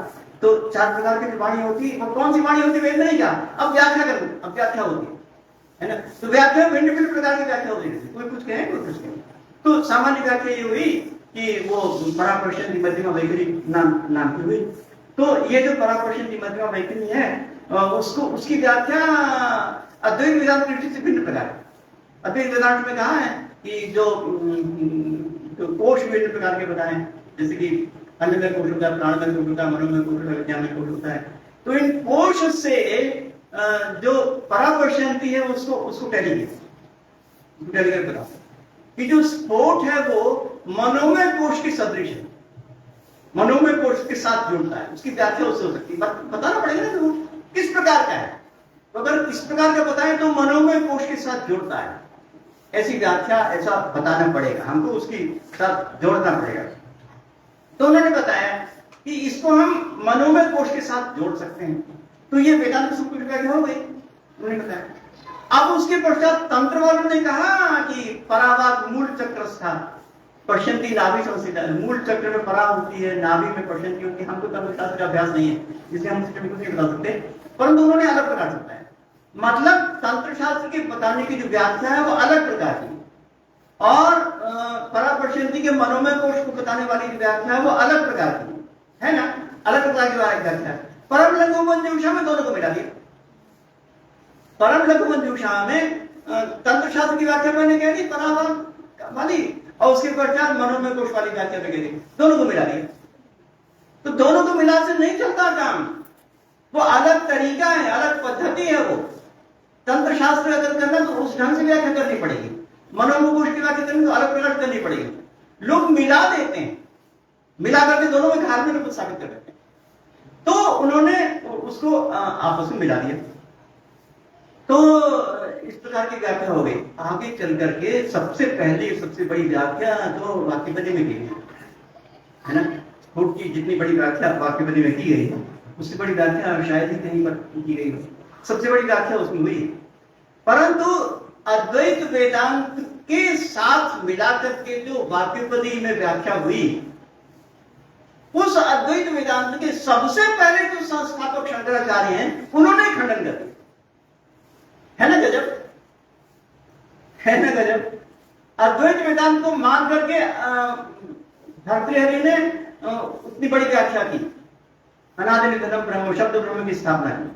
तो 4 प्रकार की जो वाणी होती है वो कौन सी वाणी होती है? वेद में नहीं कहा। अब व्याख्या होती है ना? तो व्याख्या भिन्न भिन्न प्रकार की व्याख्या होती है, कोई कुछ कहे कोई कुछ कहे। तो सामान्य व्याख्या ये हुई कि वो पराप्रश्न मध्यमा वैखरी नाम की हुई। तो ये जो पराप्रश्न मध्यमा वैखरी है उसकी व्याख्या अद्वैत वेदांत दृष्टि से भिन्न प्रकार है। अद्वैत वेदांत में कहा है कि जो कोश विभिन्न प्रकार के बताए, जैसे कि अन्नमय कोश होता है, प्राणमय कोश होता है, मनोमय कोश होता है, विज्ञानमय कोश होता है। तो इन कोश से जो पराप्रश्यंती है उसको टैली कर बता कि जो स्फोट है वो मनोमय कोश के सदृश है, मनोमय कोश के साथ जुड़ता है, उसकी व्याख्या उससे हो सकती है। बताना पड़ेगा ना वो किस प्रकार का है। तो अगर इस प्रकार का बताएं तो मनोमय कोश के साथ जुड़ता है, ऐसी व्याख्या ऐसा बताना पड़ेगा, हमको उसकी साथ जोड़ना पड़ेगा। तो उन्होंने बताया कि इसको हम मनोमय कोश के साथ जोड़ सकते हैं। तो ये वेदांत सूत्र की व्याख्या हो गई, उन्होंने बताया। अब उसके पश्चात तंत्र वालों ने कहा कि परावाग मूल चक्र था, पश्यंती नाभि संस्थित है। मूल चक्र में परा होती है, नाभि में पश्यंती होती है। हमको तंत्र शास्त्र का अभ्यास नहीं है, इसलिए हम उसके कुछ नहीं बता सकते, परंतु उन्होंने अलग प्रकार से बताया। मतलब तंत्र शास्त्र के बताने की जो व्याख्या है वो अलग प्रकार की, और परापश्यंती के मनोमय कोश को बताने वाली जो व्याख्या है वो अलग प्रकार की है ना, अलग प्रकार की व्याख्या। परम लघु मंजूषा में दोनों को मिला दिया। परम लघु मंजूषा में तंत्र शास्त्र की व्याख्या मैंने कह दी परावाग वाली, और उसके पश्चात मनोमय कोश वाली व्याख्या में कह दी, दोनों को मिला दिया। तो दोनों को मिला से नहीं चलता काम, वो अलग तरीका है, अलग पद्धति है वो। तंत्र शास्त्र अगर करना तो उस ढंग से व्याख्या करनी पड़ेगी, मनोमुख की व्याख्या करनी तो अलग प्रकार करनी पड़ेगी। लोग मिला देते हैं, मिला करके दोनों में घात में कुछ साबित कर देते हैं, तो उन्होंने उसको आपस में मिला दिया, तो इस प्रकार की व्याख्या हो गई। आगे चल करके सबसे पहले सबसे बड़ी व्याख्या तो वाक्यपदी में की गई है ना, स्फुट की जितनी बड़ी व्याख्या वाक्यपदी में की गई है उससे बड़ी व्याख्या शायद ही कहीं पर की गई हो, सबसे बड़ी व्याख्या उसमें हुई। परंतु अद्वैत वेदांत के साथ मिलाकर के जो वाक्यपदी में व्याख्या हुई, उस अद्वैत वेदांत के सबसे पहले जो संस्थापक शंकराचार्य हैं उन्होंने खंडन कर दिया। है ना गजब, है ना गजब। अद्वैत वेदांत को मान करके भर्तृहरि ने उतनी बड़ी व्याख्या की, अनादि निधनम ब्रह्म, शब्द ब्रह्म की स्थापना की,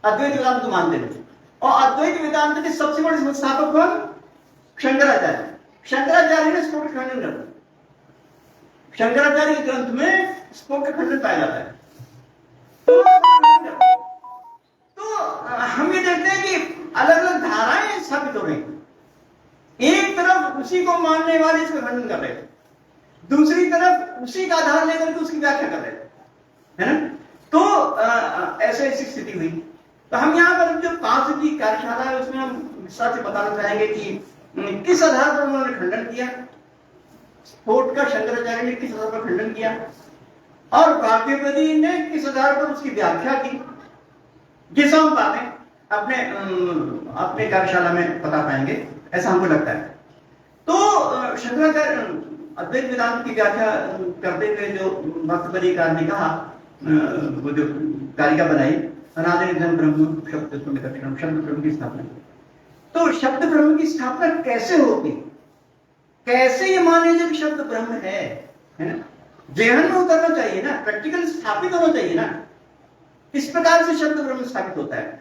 अद्वैत वेदांत को मानते हैं। और अद्वैत वेदांत के सबसे बड़े संस्थापक कौन? शंकराचार्य। शंकराचार्य ने स्फोट खंडन कर दिया। शंकराचार्य के ग्रंथ में स्फोट खंडन पाया जाता है। तो हम ये देखते हैं कि अलग अलग धाराएं स्थापित हो रही हैं। एक तरफ उसी को मानने वाले इसका खंडन कर रहे थे, दूसरी तरफ उसी का आधार लेकर के उसकी व्याख्या कर रहे थे, है ना। तो ऐसे ऐसी स्थिति हुई। तो हम यहाँ पर जो 5 की कार्यशाला है उसमें हम विस्तार से बताना चाहेंगे कि किस आधार पर उन्होंने खंडन किया, स्फोट का शंकराचार्य ने किस आधार पर खंडन किया, और वाक्यपदी ने किस आधार पर उसकी व्याख्या की। ये सब हम बातें अपने अपने कार्यशाला में बता पाएंगे, ऐसा हमको लगता है। तो शंकराचार्य अद्वैत वेदांत की व्याख्या करते हुए जो वाक्यपदीकार ने कहा, वो जो कारिका बनाई, अनादि निधन ब्रह्म शब्द लक्षणम, शब्द ब्रह्म की स्थापना। तो शब्द ब्रह्म की स्थापना कैसे होती, कैसे ये माने जब शब्द ब्रह्म है ना। जेहन में उतरना चाहिए ना, प्रैक्टिकल स्थापित होना चाहिए ना। इस प्रकार से शब्द ब्रह्म स्थापित होता है।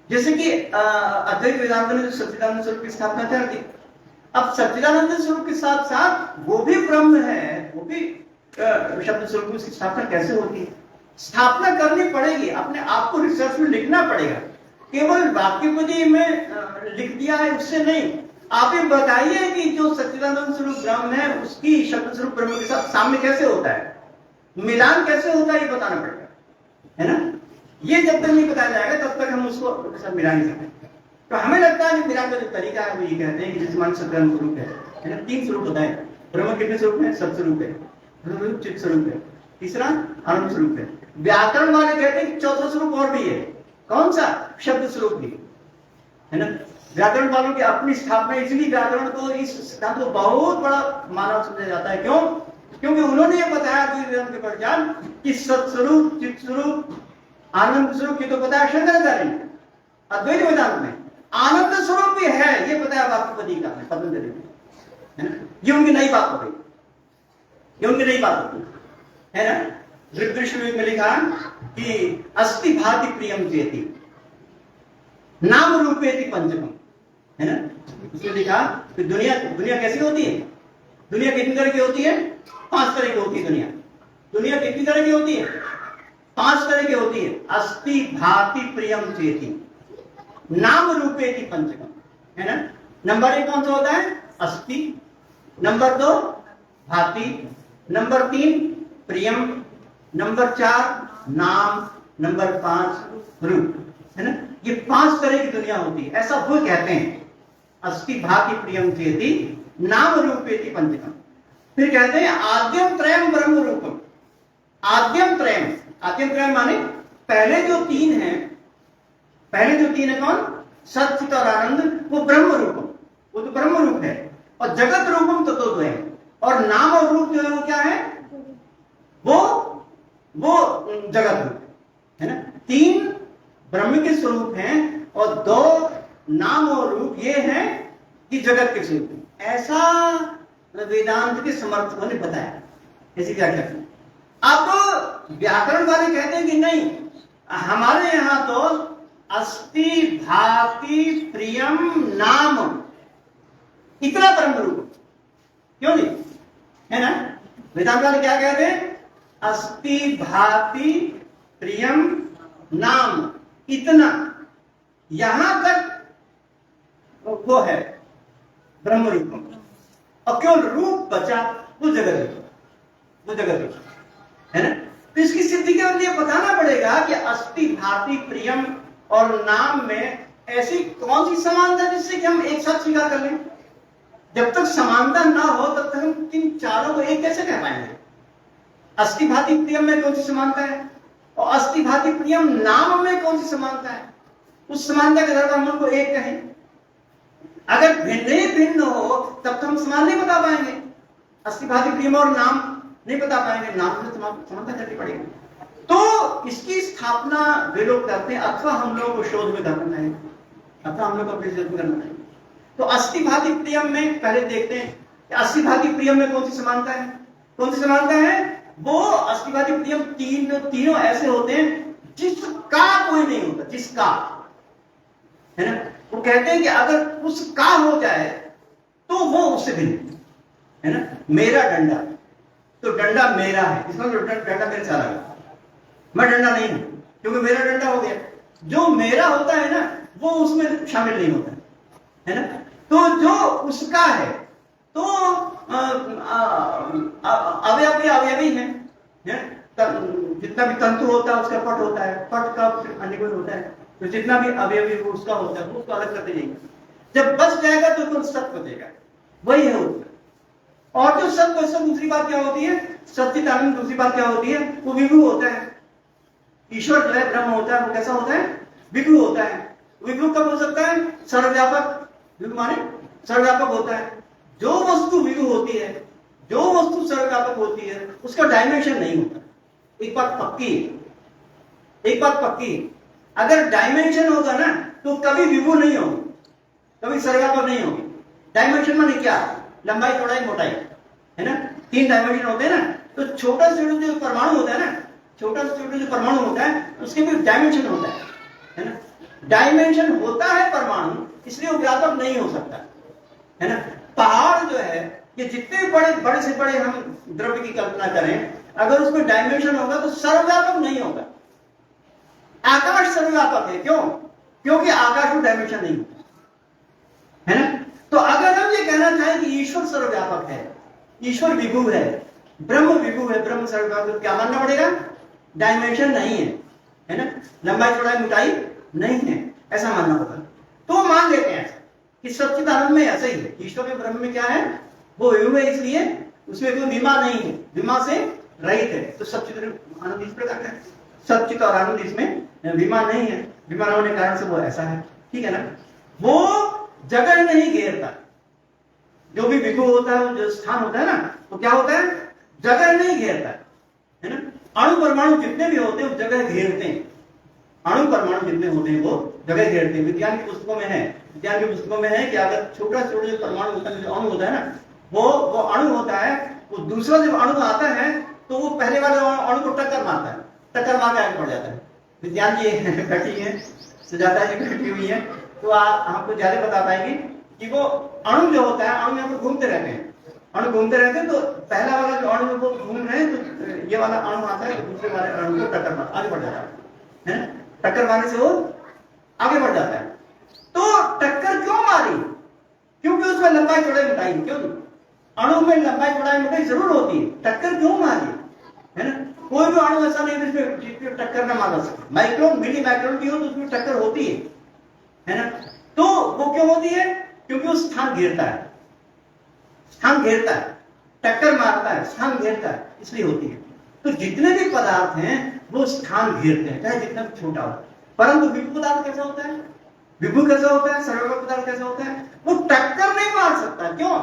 जैसे कि अद्वैत वेदांत ने जो सच्चिदानंद स्वरूप की स्थापना कर दी, अब सच्चिदानंद स्वरूप के साथ साथ वो भी ब्रह्म है, वो भी शब्द स्वरूप की स्थापना कैसे होती है। स्थापना करनी पड़ेगी, अपने आप को रिसर्च में लिखना पड़ेगा। केवल वाक्यपदी में लिख दिया है उससे नहीं, आप ये बताइए कि जो सच्चिदानंद स्वरूप ब्रह्म है उसकी शब्द स्वरूप ब्रह्म के साथ साम्य कैसे होता है, मिलान कैसे होता है, ये बताना पड़ेगा, है ना। ये जब तक नहीं बताया जाएगा तब तक हम उसको सब मिला नहीं सकते। तो हमें लगता है कि मिलान का जो तरीका है वो ये कहते हैं कि जैसे मान सत्यानंद स्वरूप है ना, 3 स्वरूप होता है। ब्रह्म कितने स्वरूप है? सत्स्वरूप है, चित्त स्वरूप है, तीसरा आनंद स्वरूप है। व्याकरण वाले कहते हैं कि चौथा स्वरूप और भी है। कौन सा? शब्द स्वरूप भी, है ना। व्याकरण वालों की अपनी स्थापना, इसलिए व्याकरण को, इस सिद्धांत को बहुत बड़ा मानव समझा जाता है। क्यों? क्योंकि उन्होंने ये बताया के पहचान कि सत्स्वरूप, चित्त स्वरूप, आनंद स्वरूप, ये तो बताया शंकराचार्य ने अद्वैत वेदांत में। आनंद स्वरूप भी है ये बताया वाक्यपदी का है पतंजलि में, है ना। ये उनकी नई बात हो गई, ये उनकी नई बात होती है ना। ऋग्वेद में लिखा कि अस्ति भाति प्रियम चेति नाम रूपेति पंचकम, है ना। उसमें लिखा कि दुनिया कैसी होती है, दुनिया कितनी तरह की होती है? 5 तरह की होती है दुनिया। दुनिया कितनी तरह की होती है? 5 तरह की होती है। अस्ति भाति प्रियम चेति नाम रूपेति पंचकम, है ना। नंबर 1 कौन सा होता है? अस्ति। नंबर 2 भाति, नंबर 3 प्रियम, नंबर 4 नाम, नंबर 5 रूप, है ना। ये 5 तरह की दुनिया होती है, ऐसा वो कहते हैं। अस्ति भाति प्रियम चेति नाम रूपेति पंचकम। फिर कहते हैं आद्यम त्रयम ब्रह्म रूपम। आद्यम त्रयम माने पहले जो 3 हैं, पहले जो 3 है कौन? सत, चित और आनंद, वो ब्रह्म रूपम, वो तो ब्रह्म रूप है। और जगत रूपम तत्वद्वयम, और नाम और रूप जो है वो क्या है? वो जगत रूप है ना। 3 ब्रह्म के स्वरूप हैं और 2 नाम और रूप ये हैं कि जगत के स्वरूप। ऐसा वेदांत के समर्थकों ने बताया, ऐसी व्याख्या की। अब तो व्याकरण वाले कहते हैं कि नहीं, हमारे यहां तो अस्ति भाति प्रियम नाम इतना ब्रह्म रूप, क्यों नहीं, है ना। वेदांत वाले क्या कहते हैं? अस्ति भाति प्रियम नाम इतना, यहां तक वो है ब्रह्म रूप, और केवल रूप बचा वो जगत रूप, वो जगत रूप है ना। तो इसकी सिद्धि के लिए बताना पड़ेगा कि अस्ति भाति प्रियम और नाम में ऐसी कौन सी समानता जिससे कि हम एक साथ स्वीकार कर लें। जब तक समानता ना हो तब तक हम इन चारों को एक कैसे कह पाएंगे। अस्ति भाति प्रियम में कौन सी समानता है, और अस्ति भाति प्रियम नाम में कौन सी समानता है। उस समानता के आधार पर हम उनको एक कहें। अगर भिन्न भिन्न हो तब तो हम समान नहीं बता पाएंगे। अस्ति भाति प्रियम और नाम नहीं बता पाएंगे, नाम में समानता करनी पड़ेगी। तो इसकी स्थापना वे लोग करते हैं, अथवा हम लोग को शोध में करना है, अथवा हम लोग को अपने में करना है। तो अस्ति भाति प्रियम में पहले देखते हैं कि अस्ति भाति प्रियम में कौन सी समानता है। कौन सी समानता है? वो अस्ति भाति प्रियम तीनों ऐसे होते हैं जिसका कोई नहीं होता, जिसका, है ना। वो कहते हैं कि अगर उसका हो जाए तो वो उससे भिन्न है ना। मेरा डंडा, तो डंडा मेरा है, इसका डंडा मेरे चला गया, मैं डंडा नहीं हूं क्योंकि मेरा डंडा हो गया। जो मेरा होता है ना वो उसमें शामिल नहीं होता है ना। तो जो उसका है तो अवयवी अवयवी है, जितना भी तंतु होता है उसका पट होता है, पट का अन्य कोई होता है, तो जितना भी अवयवी उसका होता है वो उसको अलग करते जाएंगे। जब बच जाएगा तो कुल सत्य बचेगा, वही है उत्तर। और जो सत्य से दूसरी बात क्या होती है, सच्चिदानंद दूसरी बात क्या होती है, वो विभु होता है। ईश्वर जो है ब्रह्म होता है, वो कैसा होता है? विभु होता है। विभु कब हो सकता है? सर्वव्यापक। विभु माने सर्वव्यापक होता है। जो वस्तु विभु होती है, जो वस्तु सर्वव्यापक होती है, उसका डायमेंशन नहीं होता। एक बात पक्की है, एक बात पक्की है, अगर डायमेंशन होगा ना तो कभी विभु नहीं होगी, कभी सर्वव्यापक नहीं होगी। डायमेंशन माने क्या? लंबाई चौड़ाई मोटाई, है ना। 3 डायमेंशन होते हैं ना। तो छोटा से छोटा जो परमाणु होता है ना, छोटा से छोटा जो परमाणु होता है उसके भी डायमेंशन होता है ना। डायमेंशन होता है परमाणु, इसलिए वो व्यापक नहीं हो सकता, है ना। पहाड़ जो है, ये जितने बड़े से बड़े हम द्रव्य की कल्पना करें, अगर उसमें डायमेंशन होगा तो सर्वव्यापक नहीं होगा। आकाश सर्वव्यापक है, क्यों? क्योंकि आकाश में डायमेंशन नहीं होता, है ना। तो अगर हम ये कहना चाहें कि ईश्वर सर्वव्यापक है, ईश्वर विभु है, ब्रह्म विभु है, ब्रह्म सर्वव्यापक, क्या मानना पड़ेगा? डायमेंशन नहीं है ना, लंबाई चौड़ाई मोटाई नहीं है, ऐसा मानना होगा। तो मान लेते हैं कि सच्चिदानंद में ऐसा ही है। ईश्वर में ब्रह्म में क्या है? वो विभु है, इसलिए उसमें कोई विमा नहीं है, विमा से रहित है। तो सच्चिदानंद इस प्रकार का है, सच्चित और आनंद इसमें विमा नहीं है, विमा होने के कारण से वो ऐसा है, ठीक है ना। वो जगह नहीं घेरता। जो भी विभु होता है, जो स्थान होता है ना, वो क्या होता है? जगह नहीं घेरता, है ना। अणु परमाणु जितने भी होते हैं वो जगह घेरते हैं। अणु परमाणु जितने होते हैं वो जगह घेरते हैं। विज्ञान की पुस्तकों में है, विज्ञान की पुस्तकों में है कि अगर छोटा छोटा जो परमाणु होता है, जो अणु होता है ना, वो अणु होता है, वो दूसरा जब अणु आता है तो वो पहले वाले अणु को टक्कर मारता है, टक्कर मार के आगे बढ़ जाता है। विज्ञान की बैठी है, सुजाता जी बैठी हुई है, तो आपको ज्यादा बता पाएगी कि वो अणु जो होता है, अणु यहाँ पर घूमते रहते हैं, अणु घूमते रहते हैं। तो पहला वाला जो अणु को घूम रहे हैं, तो ये वाला अणु आता है, तो दूसरे वाले अणु को टक्कर मार आगे बढ़ जाता है ना। टक्कर मारने से वो आगे बढ़ जाता है। तो टक्कर क्यों मारी? क्योंकि उसमें लंबाई चौड़ाई मोटाई, क्यों? अणु में लंबाई चौड़ाई मोटाई जरूर होती है, टक्कर क्यों मारी, है ना। कोई भी अणु ऐसा नहीं जिसमें टक्कर ना मार सके। माइक्रोन मिली माइक्रोन की हो तो उसमें टक्कर होती है ना। तो वो क्यों होती है? क्योंकि वो स्थान घेरता है, स्थान घेरता है, टक्कर मारता है, स्थान घेरता है, इसलिए होती है। तो जितने भी पदार्थ हैं वो स्थान घेरते हैं, चाहे जितना भी छोटा हो। परंतु विभु पदार्थ कैसा होता है? विभु कैसा होता है? सर्वव्यापक पदार्थ कैसा होता है? वो टक्कर नहीं मार सकता, क्यों?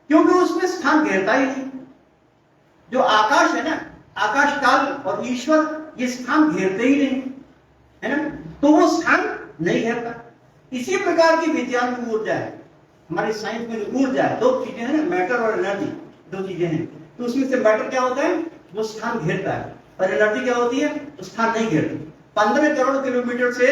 क्योंकि उसमें स्थान घेरता ही नहीं। जो आकाश है ना, आकाश काल और ईश्वर, ये स्थान घेरते ही नहीं, है ना। तो वो स्थान नहीं घेरता। इसी प्रकार की विज्ञान की ऊर्जा है, हमारी साइंस में जो ऊर्जा है, 2 चीजें हैं ना, मैटर और एनर्जी, 2 चीजें हैं। तो उसमें से मैटर क्या होता है? वो स्थान घेरता है, और एनर्जी क्या होती है? वो स्थान नहीं घेरती। 15 करोड़ किलोमीटर से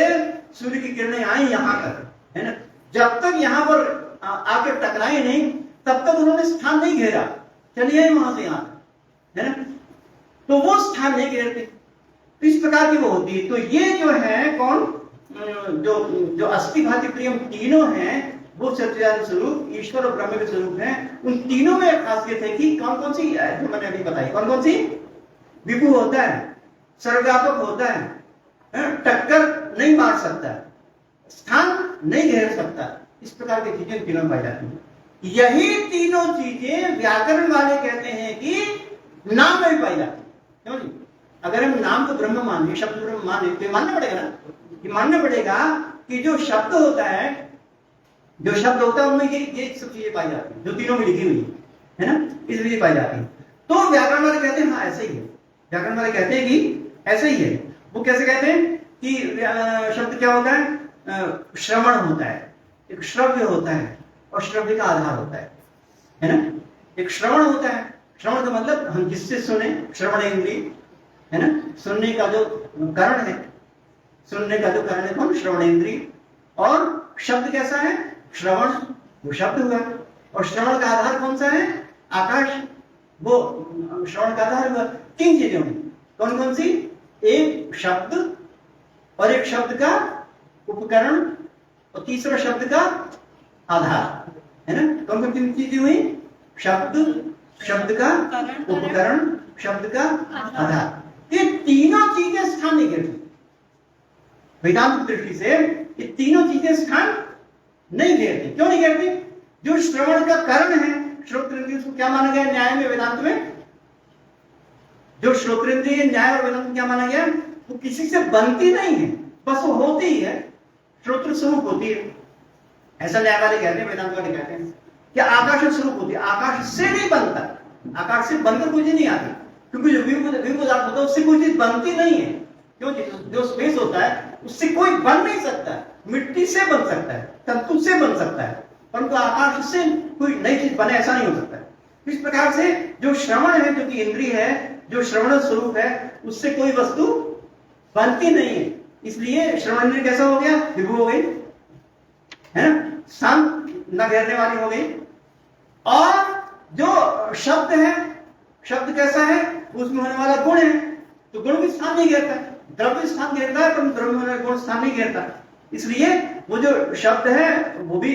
सूर्य की किरणें आई यहां तक, है ना। जब तक यहां पर आके टकराई नहीं, तब तक उन्होंने स्थान नहीं घेरा, चलिए वहां से यहां, है ना। तो वो स्थान नहीं घेरते। तो इस प्रकार की वो होती है। तो ये जो है कौन, जो अस्ति भाति प्रियम तीनों हैं, वो सच्चिदानंद स्वरूप ईश्वर और ब्रह्म के स्वरूप हैं। उन तीनों में खासियत है कि कौन कौन सी जो मैंने अभी बताई, कौन कौन सी? विभु होता है, सर्वव्यापक होता है, टक्कर नहीं मार सकता, स्थान नहीं घेर सकता, इस प्रकार की चीजें तीनों में पाई जाती हैं। यही तीनों चीजें व्याकरण वाले कहते हैं कि नाम में भी पाई जाती है। क्यों जी? अगर हम नाम को ब्रह्म माने, शब्द ब्रह्म माने, तो मानना पड़ेगा ना, कि मानना पड़ेगा कि जो शब्द होता है, जो शब्द होता है उनमें ये सब चीजें पाई जाती है, जो तीनों में लिखी हुई है ना, इसलिए पाई जाती है। तो व्याकरण वाले कहते हैं हाँ ऐसे ही है, व्याकरण वाले कहते हैं कि ऐसे ही है। वो कैसे कहते हैं कि शब्द क्या होता है? श्रवण होता है, एक श्रव्य होता है, और श्रव्य का आधार होता है ना। एक श्रवण होता है, श्रवण का मतलब हम जिससे सुने, श्रवण इंद्रिय है ना, सुनने का जो कारण है, सुनने का जो कारण है कौन? श्रवण इंद्रिय। और शब्द कैसा है? श्रवण, वो शब्द हुआ, और श्रवण का आधार कौन सा है? आकाश, वो श्रवण का आधार हुआ। तीन चीजें होंगी, कौन कौन सी? एक शब्द, और एक शब्द का उपकरण, और तीसरा शब्द का आधार, है ना। कौन कौन तीन चीजें हुई? शब्द, शब्द का उपकरण, शब्द का आधार। ये तीनों चीजें स्थान नहीं घेरती। वेदांत दृष्टि से ये तीनों चीजें स्थान नहीं घेरती। क्यों नहीं घेरती? जो श्रवण का कारण है, श्रोत्रेंद्रिय, उसको क्या माना गया न्याय में, वेदांत में? जो श्रोत्रेंद्रिय न्याय और वेदांत में क्या माना गया? वो किसी से बनती नहीं है, बस वो होती ही है, श्रोत्र स्वरूप होती है। ऐसा न्याय वाले कहते हैं, वेदांत वाले कहते हैं कि आकाश स्वरूप होती है, आकाश से नहीं बनता, आकाश से बनकर कुछ नहीं आती, क्योंकि जो विभु पदार्थ होता है उससे कोई चीज बनती नहीं है। क्यों? जो स्पेस होता है उससे कोई बन नहीं सकता, मिट्टी से बन सकता है, तंतु से बन सकता है, परंतु आकाश से कोई नई चीज बने ऐसा नहीं हो सकता। इस प्रकार से जो श्रवण है, जो कि इंद्रिय है, जो श्रवण स्वरूप है, उससे कोई वस्तु बनती नहीं है। इसलिए श्रवण इंद्रिय कैसा हो गया? विभु हो गई, है ना, स्थान न घेरने वाली हो गई। और जो शब्द है, शब्द कैसा है? उसमें होने वाला गुण है, तो गुण भी स्थान नहीं घेरता, द्रव्य स्थान घेरता है, पर द्रव्य होने गुण स्थान नहीं घेरता। इसलिए वो जो शब्द है वो भी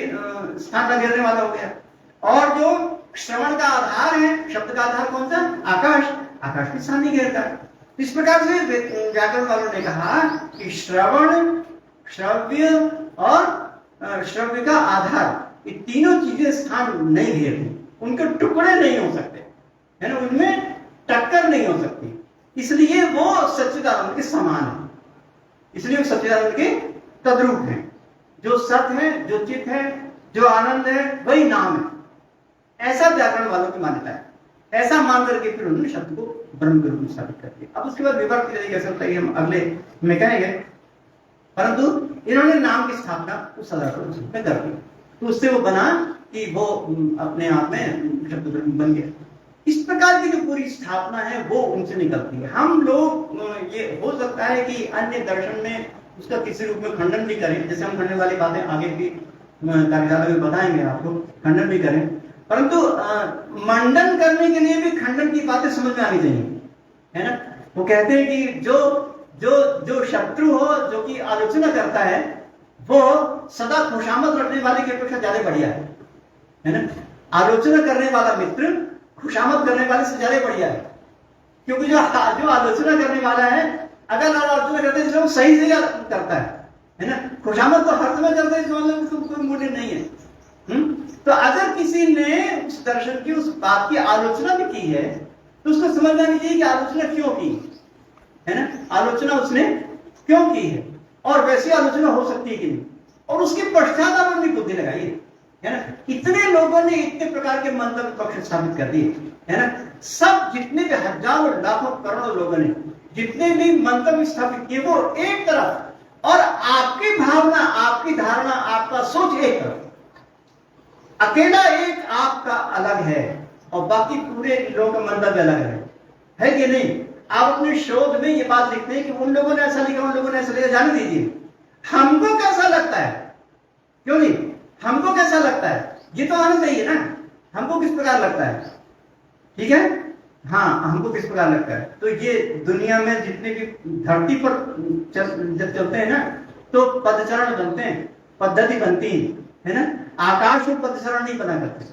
स्थान न घेरने वाला हो गया। और जो श्रवण का आधार है, शब्द का आधार कौन सा? आकाश, आकाश भी स्थान नहीं घेरता। इस प्रकार से व्याकरण वालों ने कहा कि श्रवण, श्रव्य और श्रव्य का आधार, ये तीनों चीजें स्थान नहीं घेरती, उनके टुकड़े नहीं हो सकते, है ना, उनमें टक्कर नहीं हो सकती। इसलिए वो सच्चिदानंद के समान है, इसलिए वो सच्चिदानंद के तद्रूप है। जो सत्य है, जो चित है, जो आनंद है, वही नाम है। ऐसा व्याकरण वालों की मान्यता है। ऐसा मान करके फिर उन्होंने शब्द को ब्रह्म के रूप में स्थापित कर दिया। अब उसके बाद विभक्ति यदि कैसे होता है हम अगले में कहेंगे, परंतु इन्होंने नाम की स्थापना उस आधार पर में कर दी, तो उससे वो बना कि वो अपने आप में शब्द ब्रह्म बन गया। इस प्रकार की जो पूरी स्थापना है वो उनसे निकलती है। हम लोग ये हो सकता है कि अन्य दर्शन में उसका किसी रूप में खंडन भी करें, जैसे हम खंडन वाली बातें आगे भी कार्यशाला में बताएंगे आपको, खंडन भी करें, परंतु मंडन करने के लिए भी खंडन की बातें समझ में आनी चाहिए, है ना। वो कहते हैं कि जो शत्रु हो, जो कि आलोचना करता है, वो सदा खुशामद रखने वाले की अपेक्षा ज्यादा बढ़िया है ना। आलोचना करने वाला मित्र खुशामद करने वाले से ज्यादा बढ़िया है, क्योंकि जो आलोचना करने वाला है, अगर आलोचना करते हैं तो सही से करता है ना। खुशामद तो हर समय करता है, इसका मतलब उसको कोई मूल्य नहीं है। तो अगर किसी ने उस दर्शन की, उस बात की आलोचना भी की है, तो उसको समझना नहीं चाहिए कि आलोचना क्यों की है ना, आलोचना उसने क्यों की है, और वैसी आलोचना हो सकती है कि नहीं, और उसके पश्चात आप अपनी बुद्धि लगाइए, है ना। इतने लोगों ने इतने प्रकार के मंतव्य पक्ष स्थापित कर दिए, है ना। सब जितने भी हजारों लाखों करोड़ों लोगों ने जितने भी मंतव्य स्थापित किए, वो एक तरफ, और आपकी भावना, आपकी धारणा, आपका सोच एक तरफ, अकेला एक आपका अलग है, और बाकी पूरे लोगों का मंतव्य अलग है कि नहीं। आप अपने शोध में ये बात लिखते हैं कि उन लोगों ने ऐसा लिखा, उन लोगों ने ऐसा लिखा, जाने दीजिए, हमको कैसा लगता है, क्यों नहीं, हमको कैसा लगता है, ये तो आना चाहिए ना, हमको किस प्रकार लगता है, ठीक है, हाँ, हमको किस प्रकार लगता है। तो ये दुनिया में जितने भी धरती पर जब चलते हैं ना, तो पदचरण बनते हैं, पद्धति बनती है ना, आकाश को पदचरण नहीं बना करते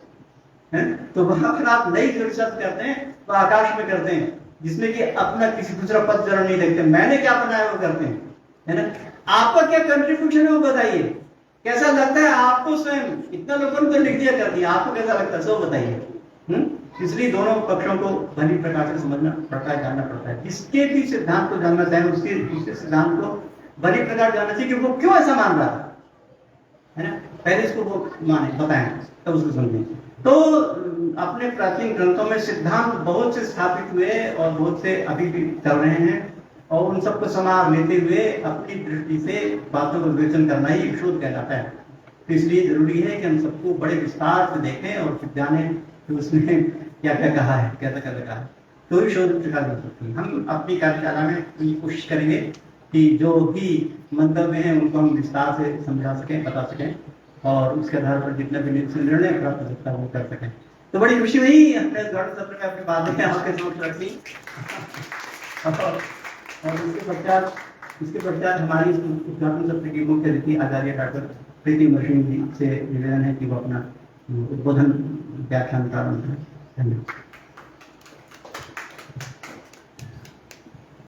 हैं। तो वहां पर आप नई जो रिसर्च करते हैं तो आकाश में करते हैं, जिसमें कि अपना किसी दूसरा पदचरण नहीं देखते, मैंने क्या बनाया वो करते हैं, है ना। आपका क्या कंट्रीब्यूशन है वो बताइए, कैसा लगता है आपको स्वयं, इतना लोगों ने तो लिख दिया कर दिया, आपको कैसा लगता है सो बताइए। इसलिए दोनों पक्षों को भली प्रकार से समझना पड़ता है, जानना पड़ता है। जिसके भी सिद्धांत को जानना चाहे उसके दूसरे सिद्धांत को भली प्रकार जानना चाहिए कि वो क्यों ऐसा मान रहा है ना। पहले इसको वो माने, बताएं, तब उसको समझें। तो अपने प्राचीन ग्रंथों में सिद्धांत बहुत से स्थापित हुए और बहुत से अभी भी चल रहे हैं, और उन सबको समार लेते हुए अपनी दृष्टि से बातों का विवेचन करना ही शोध कहलाता है। तो इसलिए जरूरी है कि हम सबको बड़े विस्तार से देखें और फिर जाने कि उसने क्या क्या कहा है, कैसा कैसा कहा है, तो ही शोध प्रकार हो सकती है। हम अपनी कार्यशाला में ये कोशिश करेंगे कि जो भी मंतव्य हैं उनको हम विस्तार से समझा सकें, बता सकें, और उसके आधार पर जितना भी निर्णय प्राप्त हो सकता है वो कर सकें। तो बड़ी खुशी हुई अपने गढ़ सत्र में अपनी बातें आपके समक्ष रखी। और इसके पश्चात हमारी उद्घाटन सत्र की मुख्य अतिथि आचार्य डॉक्टर प्रीति मशीन जी से निवेदन है कि वो अपना उद्बोधन व्याख्यान प्रारंभ करें। धन्यवाद।